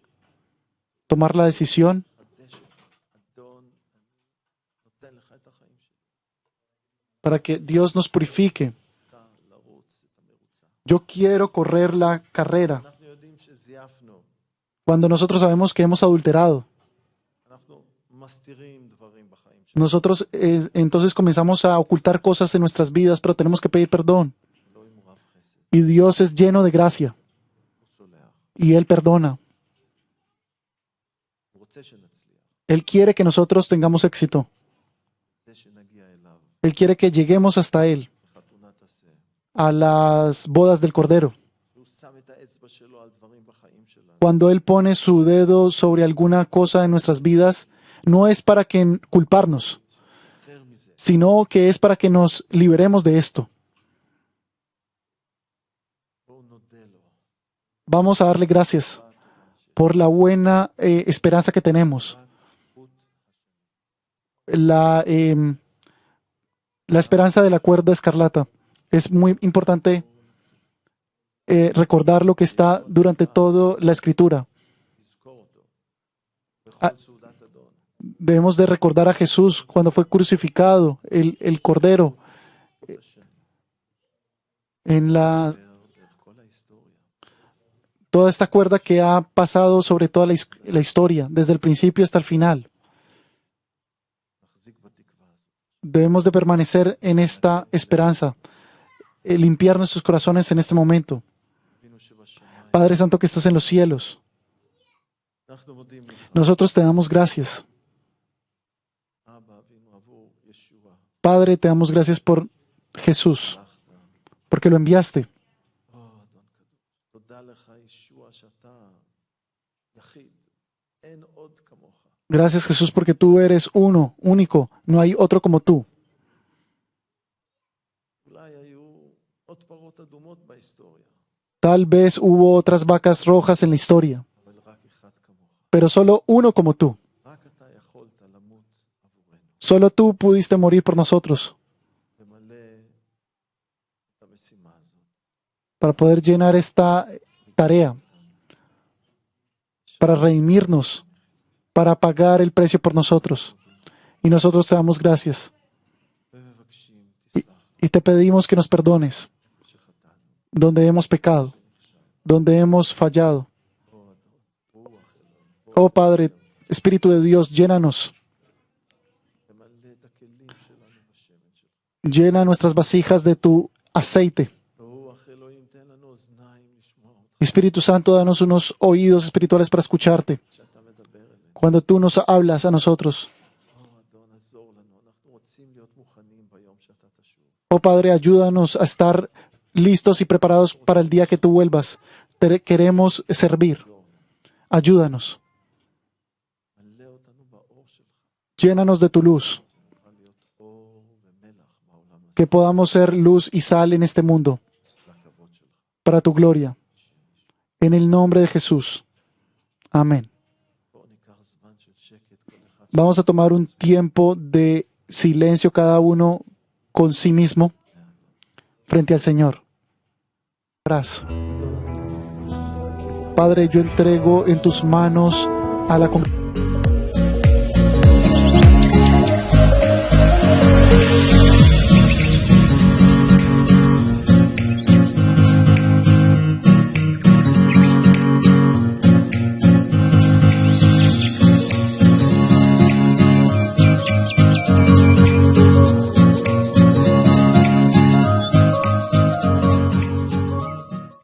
Speaker 2: tomar la decisión,
Speaker 1: חדש את אדון, אני נותן לך את החיים שלי.
Speaker 2: para que Dios nos purifique.
Speaker 1: אתה לרוץ את המרוצה.
Speaker 2: Yo quiero correr la carrera.
Speaker 1: אנחנו יודעים שזייפנו.
Speaker 2: Cuando nosotros sabemos que hemos adulterado,
Speaker 1: אנחנו מסתירים דברים בחיים שלנו.
Speaker 2: nosotros entonces comenzamos a ocultar cosas en nuestras vidas, pero tenemos que pedir perdón.
Speaker 1: אלוהים הוא רב חסד.
Speaker 2: Y Dios es lleno de gracia
Speaker 1: הוא סולח.
Speaker 2: y Él perdona.
Speaker 1: הוא רוצה שנצליח.
Speaker 2: Él quiere que nosotros tengamos éxito.
Speaker 1: הוא רוצה שנגיע אליו
Speaker 2: Él quiere que lleguemos hasta Él,
Speaker 1: בחתונת עשה.
Speaker 2: a las bodas del Cordero.
Speaker 1: הוא שם את האצבע שלו על דברים בחיים שלנו.
Speaker 2: Cuando Él pone su dedo sobre alguna cosa en nuestras vidas, no es para que culparnos,
Speaker 1: אחר מזה.
Speaker 2: sino que es para que nos liberemos de esto.
Speaker 1: בואו נודה לו.
Speaker 2: Vamos a darle gracias. por la buena esperanza que tenemos. La esperanza de la cuerda escarlata. Es muy importante recordar lo que está durante toda la Escritura. Debemos de recordar a Jesús cuando fue crucificado, el Cordero, en toda esta cuerda que ha pasado sobre toda la historia, desde el principio hasta el final. Debemos de permanecer en esta esperanza, limpiar nuestros corazones en este momento. Padre Santo que estás en los cielos, nosotros te damos gracias. Padre, te damos gracias por Jesús, porque lo enviaste. Gracias, Jesús, porque tú eres uno, único. No hay otro como tú. Tal vez hubo otras vacas rojas en la historia, pero solo uno como tú. Solo tú pudiste morir por nosotros para poder llenar esta tarea, para redimirnos, para pagar el precio por nosotros. Y nosotros te damos gracias. Y te pedimos que nos perdones donde hemos pecado, donde hemos fallado. Oh Padre, Espíritu de Dios, llénanos. Llena nuestras vasijas de tu aceite. Espíritu Santo, danos unos oídos espirituales para escucharte. Cuando tú nos hablas a nosotros. Oh Padre, ayúdanos a estar listos y preparados para el día que tú vuelvas. Queremos servir. Ayúdanos. Llénanos de tu luz. Que podamos ser luz y sal en este mundo. Para tu gloria. En el nombre de Jesús. Amén. Vamos a tomar un tiempo de silencio cada uno con sí mismo frente al Señor. Gracias. Padre, yo entrego en tus manos a la congregación.